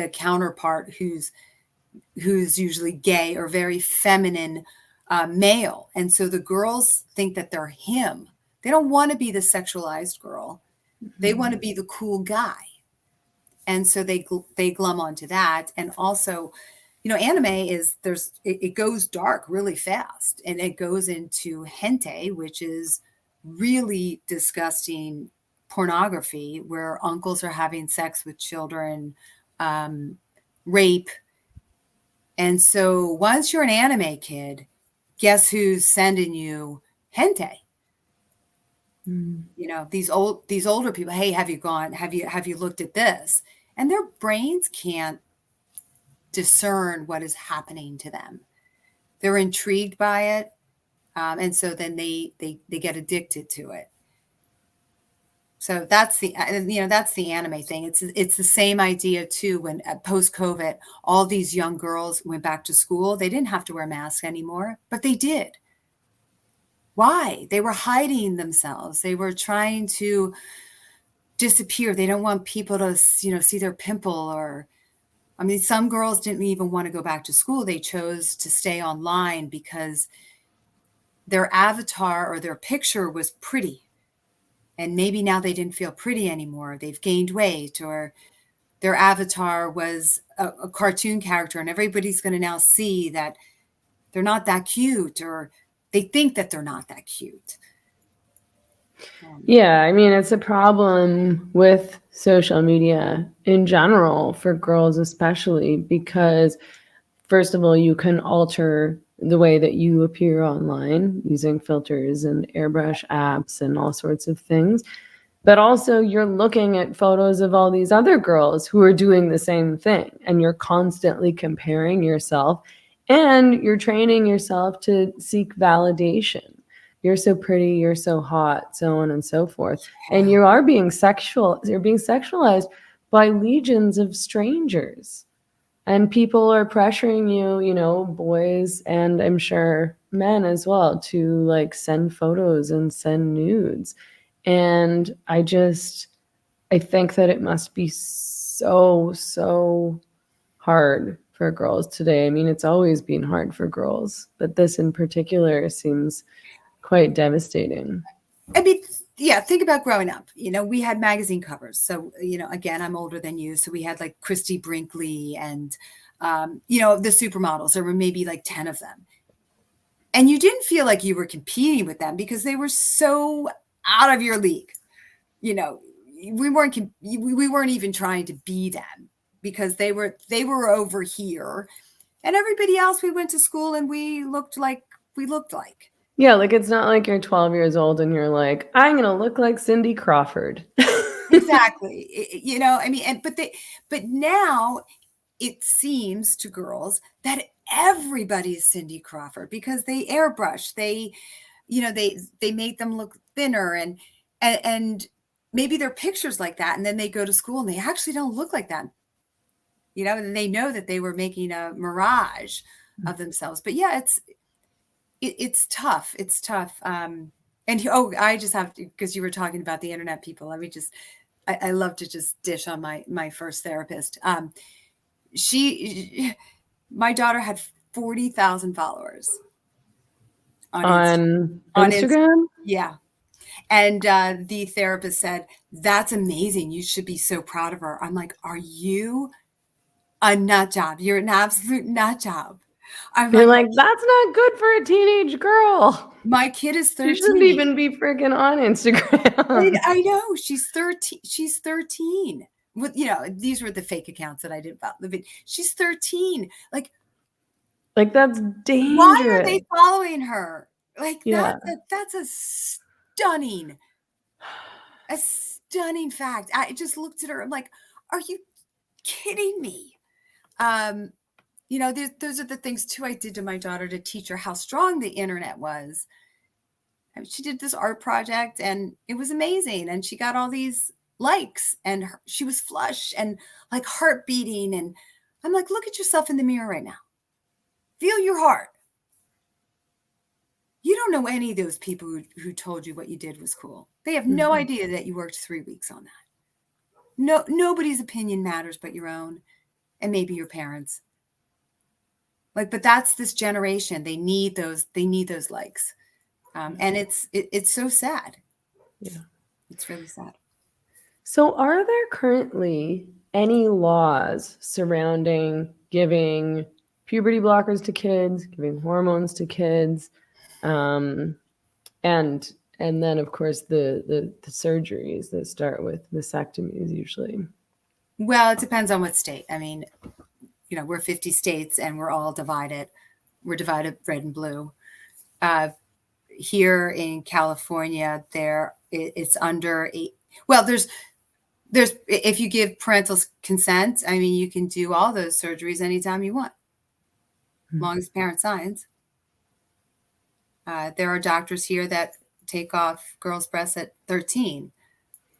counterpart who's usually gay or very feminine male. And so the girls think that they're him. They don't want to be the sexualized girl. They want to be the cool guy. And so they glum onto that. And also, anime is it goes dark really fast, and it goes into hentai, which is really disgusting pornography where uncles are having sex with children, rape. And so once you're an anime kid, guess who's sending you hentai? These older people, hey, have you looked at this? And their brains can't discern what is happening to them. They're intrigued by it. And so then they get addicted to it. So that's the anime thing. It's the same idea too. When post-COVID, all these young girls went back to school, they didn't have to wear masks anymore, but they did. Why? They were hiding themselves. They were trying to disappear. They don't want people to, see their pimple. Some girls didn't even want to go back to school. They chose to stay online because their avatar or their picture was pretty. And maybe now they didn't feel pretty anymore. They've gained weight, or their avatar was a cartoon character, and everybody's going to now see that they're not that cute, or they think that they're not that cute. Yeah, it's a problem with social media in general for girls especially, because first of all, you can alter the way that you appear online using filters and airbrush apps and all sorts of things. But also you're looking at photos of all these other girls who are doing the same thing, and you're constantly comparing yourself, and you're training yourself to seek validation. You're so pretty, you're so hot, so on and so forth. And you're being sexualized by legions of strangers. And people are pressuring you, boys, and I'm sure men as well, to send photos and send nudes. And I think that it must be so hard for girls today. It's always been hard for girls, but this in particular seems quite devastating. Yeah, think about growing up. We had magazine covers. So, again, I'm older than you. So we had like Christy Brinkley and, the supermodels. There were maybe like 10 of them. And you didn't feel like you were competing with them because they were so out of your league. We weren't even trying to be them because they were over here, and everybody else, we went to school and we looked like. Yeah, it's not like you're 12 years old and you're like, I'm going to look like Cindy Crawford. Exactly. But now it seems to girls that everybody is Cindy Crawford because they airbrush, they make them look thinner, and maybe their pictures like that. And then they go to school and they actually don't look like that, and they know that they were making a mirage of themselves. But yeah, it's tough. It's tough. I just have to, because you were talking about the internet people. Let me just, I love to just dish on my first therapist. My daughter had 40,000 followers on Instagram. Yeah. And the therapist said, that's amazing. You should be so proud of her. I'm like, are you a nut job? You're an absolute nut job. You're like, that's not good for a teenage girl. My kid is 13. She shouldn't even be freaking on Instagram. I know. She's 13. She's 13. With, these were the fake accounts that I didn't follow. She's 13. Like, Like, that's Why are dangerous. they following her? Like Yeah. that's a stunning fact. I just looked at her. I'm like, are you kidding me? You know, those are the things too I did to my daughter to teach her how strong the internet was. She did this art project and it was amazing. And she got all these likes and she was flush and like heart beating. And I'm like, look at yourself in the mirror right now. Feel your heart. You don't know any of those people who told you what you did was cool. They have no idea that you worked 3 weeks on that. No, nobody's opinion matters but your own and maybe your parents. Like, but that's this generation. They need those likes. And it's so sad. Yeah. It's really sad. So, are there currently any laws surrounding giving puberty blockers to kids, giving hormones to kids, um, and then of course the surgeries that start with vasectomies usually? Well, it depends on what state. I mean, you know, we're 50 states and we're all divided. We're divided red and blue. Here in California, it's under well, there's if you give parental consent, I mean, you can do all those surgeries anytime you want, as long as the parent signs. There are doctors here that take off girls' breasts at 13.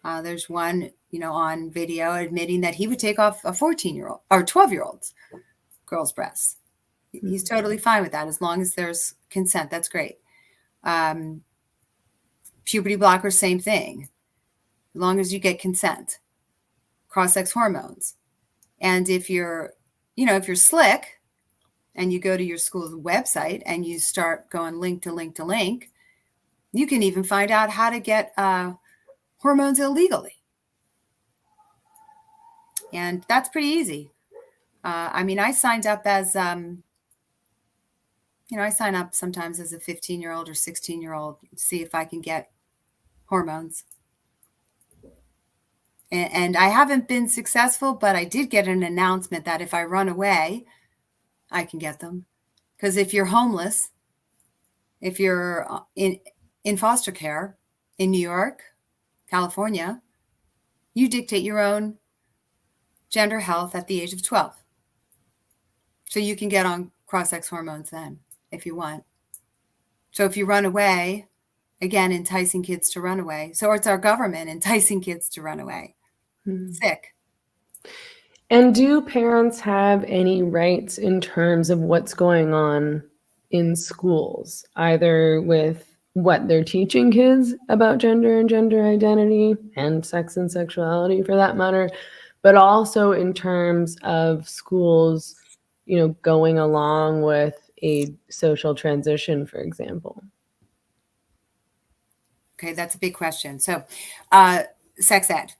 There's one, you know, on video admitting that he would take off a 14-year-old or 12-year-old's girl's breasts. He's totally fine with that as long as there's consent. That's great. Puberty blockers, same thing. As long as you get consent. Cross-sex hormones. And if you're, you know, if you're slick and you go to your school's website and you start going link to link to link, you can even find out how to get hormones illegally. And that's pretty easy. I mean, I signed up as, you know, I sign up sometimes as a 15-year-old or 16-year-old to see if I can get hormones. And I haven't been successful, but I did get an announcement that if I run away, I can get them. Because if you're homeless, if you're in foster care in New York, California, you dictate your own gender health at the age of 12. So you can get on cross-sex hormones then if you want. So if you run away, again, enticing kids to run away. So it's our government enticing kids to run away. Sick. And do parents have any rights in terms of what's going on in schools, either with what they're teaching kids about gender and gender identity and sex and sexuality for that matter, but also in terms of schools, you know, going along with a social transition, for example? Okay, that's a big question. So, sex ed.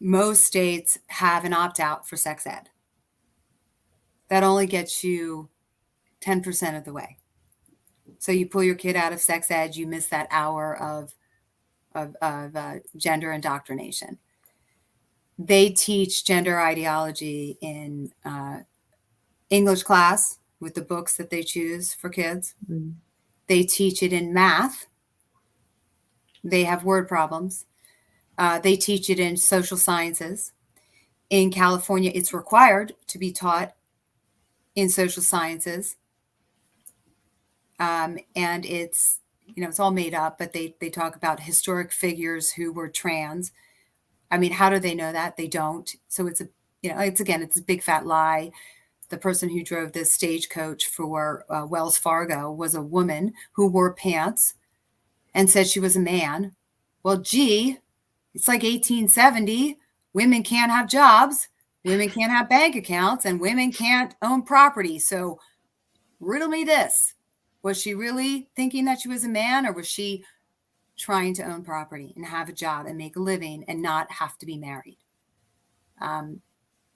Most states have an opt-out for sex ed. That only gets you 10% of the way. So you pull your kid out of sex ed, you miss that hour of gender indoctrination. They teach gender ideology in English class with the books that they choose for kids. They teach it in math. They have word problems. They teach it in social sciences. In California, it's required to be taught in social sciences. And it's, you know, it's all made up, but they talk about historic figures who were trans. I mean, how do they know that? They don't. So it's it's a big fat lie. The person who drove this stagecoach for Wells Fargo was a woman who wore pants and said she was a man. Well, gee, it's like 1870. Women can't have jobs, women can't have bank accounts, and women can't own property. So riddle me this. Was she really thinking that she was a man, or was she trying to own property and have a job and make a living and not have to be married?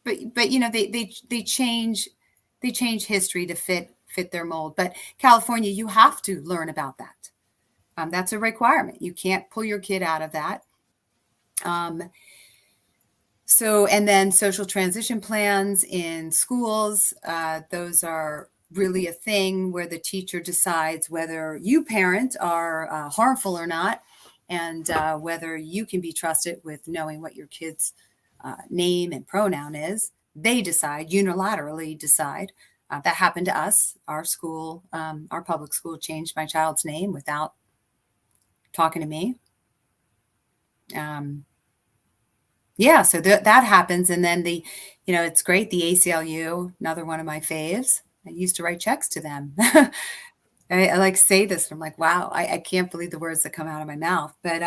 But you know, they change history to fit their mold. But California, you have to learn about that. That's a requirement. You can't pull your kid out of that. So, and then social transition plans in schools, those are really a thing where the teacher decides whether you parent are harmful or not, and whether you can be trusted with knowing what your kid's name and pronoun is. They decide, unilaterally decide. That happened to us. Our school, our public school, changed my child's name without talking to me. Yeah, so that happens. And then it's great. The ACLU, another one of my faves. I used to write checks to them. I like say this, and I'm like, wow, I can't believe the words that come out of my mouth. But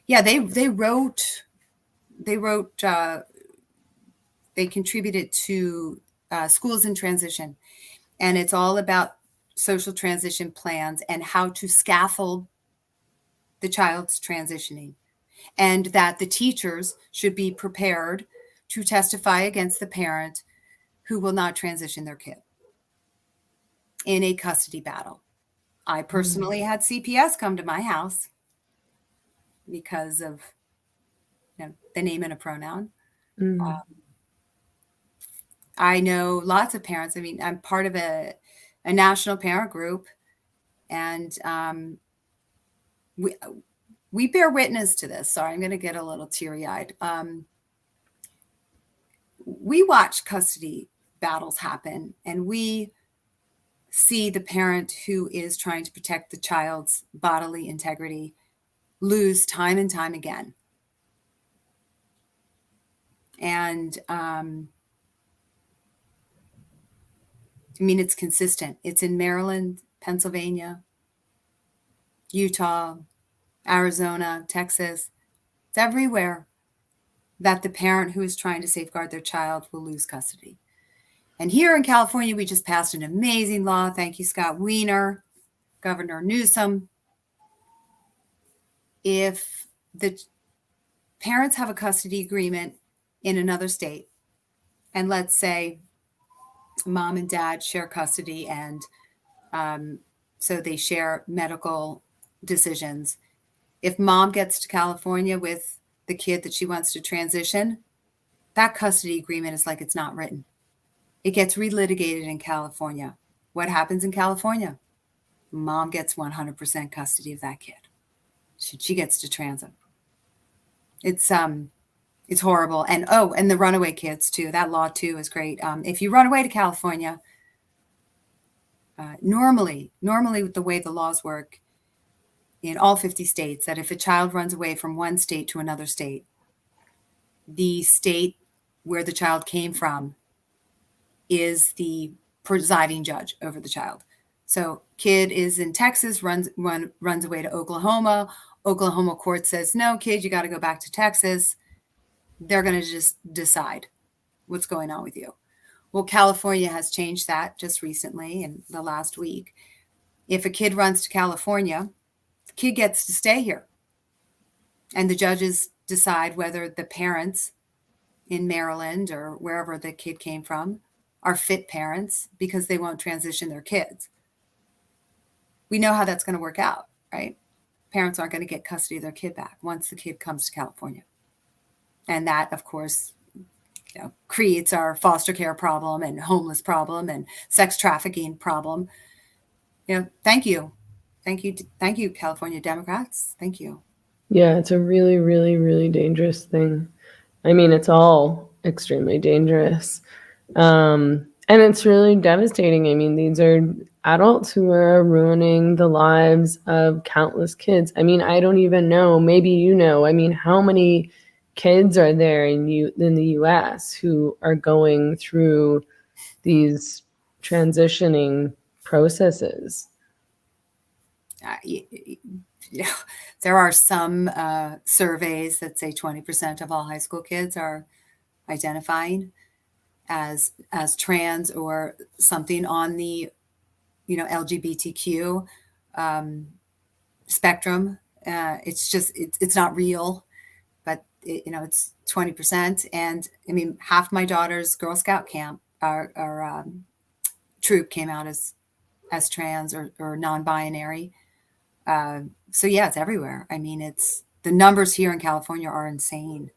yeah, they wrote, they contributed to schools in transition, and it's all about social transition plans and how to scaffold the child's transitioning, and that the teachers should be prepared to testify against the parent who will not transition their kid in a custody battle. I personally had CPS come to my house because of the name and a pronoun. I know lots of parents. I mean, I'm part of a national parent group, and we bear witness to this. Sorry, I'm going to get a little teary-eyed. We watch custody battles happen, and we see the parent who is trying to protect the child's bodily integrity lose time and time again. And I mean, it's consistent. It's in Maryland, Pennsylvania, Utah, Arizona, Texas. It's everywhere that the parent who is trying to safeguard their child will lose custody. And here in California, we just passed an amazing law. Thank you, Scott Wiener, Governor Newsom. If the parents have a custody agreement in another state, and let's say mom and dad share custody, and so they share medical decisions. If mom gets to California with the kid that she wants to transition, that custody agreement is like it's not written. It gets relitigated in California. What happens in California? Mom gets 100% custody of that kid. She gets to transit. It's horrible. And and the runaway kids too. That law too is great. If you run away to California, normally with the way the laws work in all 50 states, that if a child runs away from one state to another state, the state where the child came from is the presiding judge over the child. So kid is in Texas, runs away to Oklahoma. Oklahoma court says, no, kid, you got to go back to Texas. They're going to just decide what's going on with you. Well, California has changed that just recently in the last week. If a kid runs to California, the kid gets to stay here. And the judges decide whether the parents in Maryland or wherever the kid came from are fit parents because they won't transition their kids. We know how that's going to work out, right? Parents aren't going to get custody of their kid back once the kid comes to California. And that, of course, creates our foster care problem and homeless problem and sex trafficking problem. Thank you, California Democrats. Thank you. Yeah, it's a really, really, really dangerous thing. I mean, it's all extremely dangerous. And it's really devastating. I mean, these are adults who are ruining the lives of countless kids. I mean, I don't even know, maybe I mean, how many kids are there in the US who are going through these transitioning processes? There are some surveys that say 20% of all high school kids are identifying as trans or something on the LGBTQ spectrum. It's not real, but it's 20%. And I mean, half my daughter's Girl Scout camp, our troop, came out as trans or non-binary. So yeah, it's everywhere. I mean, the numbers here in California are insane.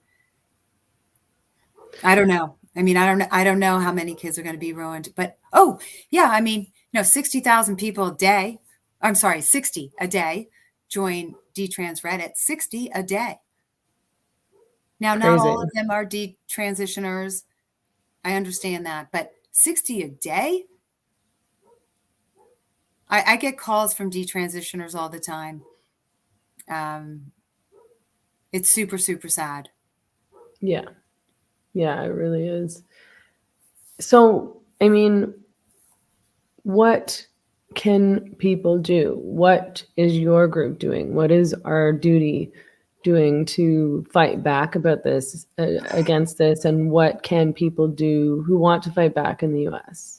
I don't know. I mean, I don't know how many kids are going to be ruined, but oh yeah, I mean, 60,000 people a day. I'm sorry, 60 a day join detrans Reddit. 60 a day. Now, not all Crazy. of them are detransitioners. I understand that, but 60 a day. I get calls from detransitioners all the time. It's super, super sad. Yeah. Yeah, it really is. So, I mean, what can people do? What is your group doing? What is our duty doing to fight back about this, against this? And what can people do who want to fight back in the US?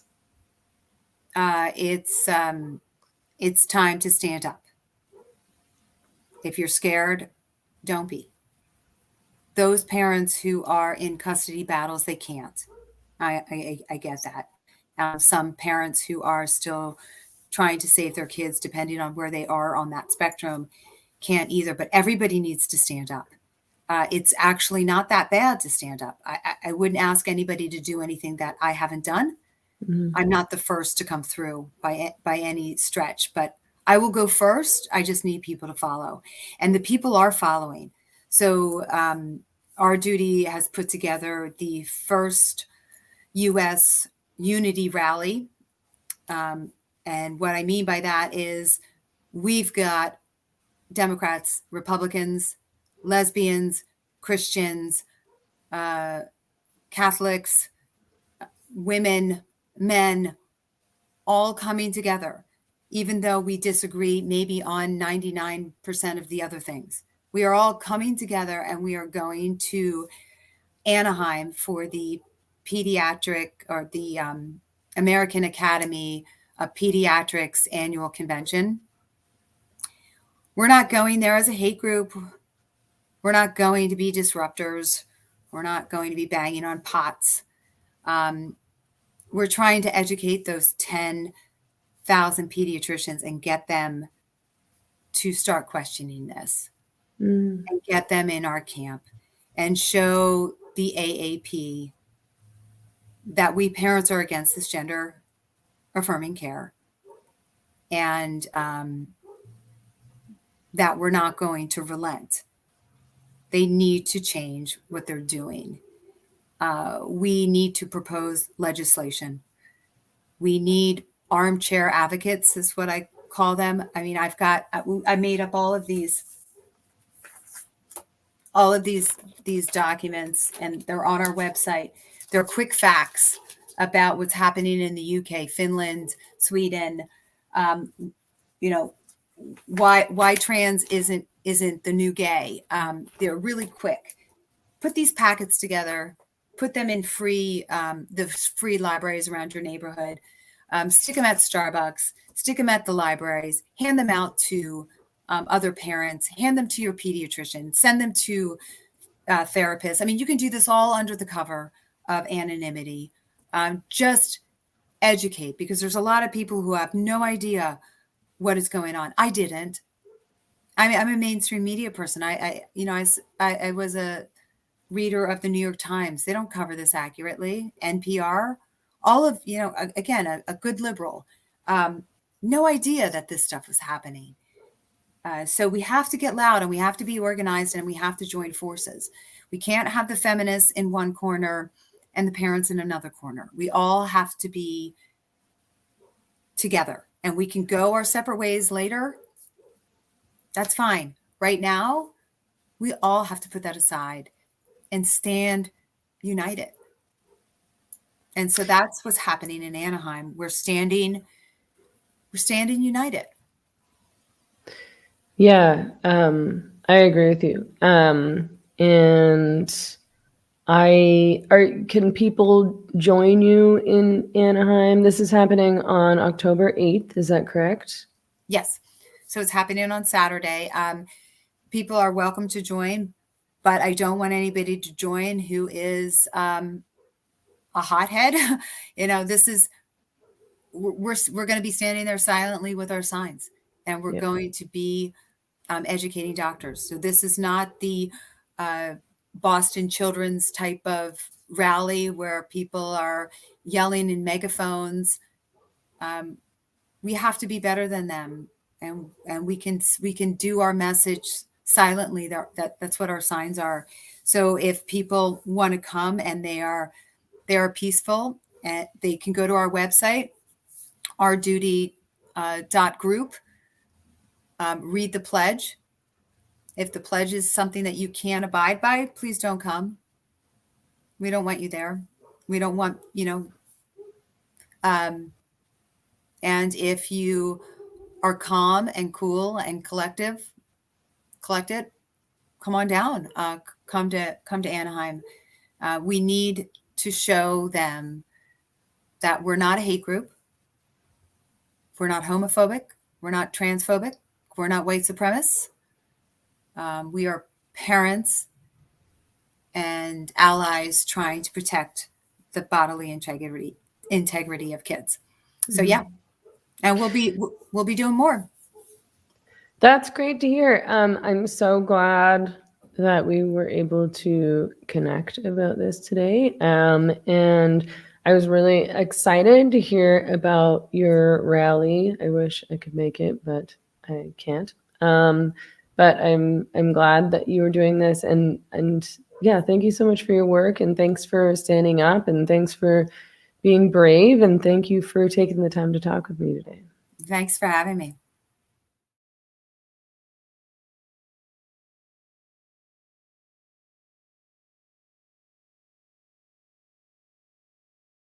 Uh, it's um, it's time to stand up. If you're scared, don't be. Those parents who are in custody battles, they can't. I get that. Some parents who are still trying to save their kids, depending on where they are on that spectrum, can't either. But everybody needs to stand up. It's actually not that bad to stand up. I wouldn't ask anybody to do anything that I haven't done. Mhm. I'm not the first to come through by any stretch, but I will go first. I just need people to follow, and the people are following. So our duty has put together the first U.S. unity rally, and what I mean by that is we've got Democrats, Republicans, lesbians, Christians, Catholics, women, men, all coming together, even though we disagree maybe on 99% of the other things. We are all coming together and we are going to Anaheim for the pediatric or the American Academy of Pediatrics annual convention. We're not going there as a hate group. We're not going to be disruptors. We're not going to be banging on pots. We're trying to educate those 10,000 pediatricians and get them to start questioning this Mm. and get them in our camp and show the AAP that we parents are against this gender affirming care and that we're not going to relent. They need to change what they're doing. We need to propose legislation. We need armchair advocates, is what I call them. I mean, I made up all of these documents, and they're on our website. They're quick facts about what's happening in the UK, Finland, Sweden. Um, you know why trans isn't the new gay. They're really quick. Put these packets together. Put them in the free libraries around your neighborhood. Stick them at Starbucks. Stick them at the libraries. Hand them out to other parents. Hand them to your pediatrician. Send them to therapists. I mean, you can do this all under the cover of anonymity. Just educate, because there's a lot of people who have no idea what is going on. I didn't. I mean, I'm a mainstream media person. I was a reader of the New York Times. They don't cover this accurately. NPR, all of, again, a good liberal. No idea that this stuff was happening. So we have to get loud and we have to be organized and we have to join forces. We can't have the feminists in one corner and the parents in another corner. We all have to be together, and we can go our separate ways later. That's fine. Right now, we all have to put that aside and stand united. And so that's what's happening in Anaheim. We're standing united. Yeah, I agree with you. And can people join you in Anaheim? This is happening on October 8th. Is that correct? Yes. So it's happening on Saturday. People are welcome to join, but I don't want anybody to join who is a hothead. We're going to be standing there silently with our signs, and we're Yeah. going to be educating doctors. So this is not the Boston Children's type of rally where people are yelling in megaphones. We have to be better than them, and we can do our message silently. That's what our signs are. So if people want to come and they are peaceful, and they can go to our website, ourduty.group, read the pledge. If the pledge is something that you can't abide by, please don't come. We don't want you there. We don't want, and if you are calm and cool and collected, come on down. Come to Anaheim. We need to show them that we're not a hate group. We're not homophobic. We're not transphobic. We're not white supremacists. We are parents and allies trying to protect the bodily integrity of kids. So yeah, and we'll be doing more. That's great to hear. I'm so glad that we were able to connect about this today. And I was really excited to hear about your rally. I wish I could make it, but I can't. But I'm glad that you were doing this, and yeah, thank you so much for your work, and thanks for standing up, and thanks for being brave, and thank you for taking the time to talk with me today. Thanks for having me.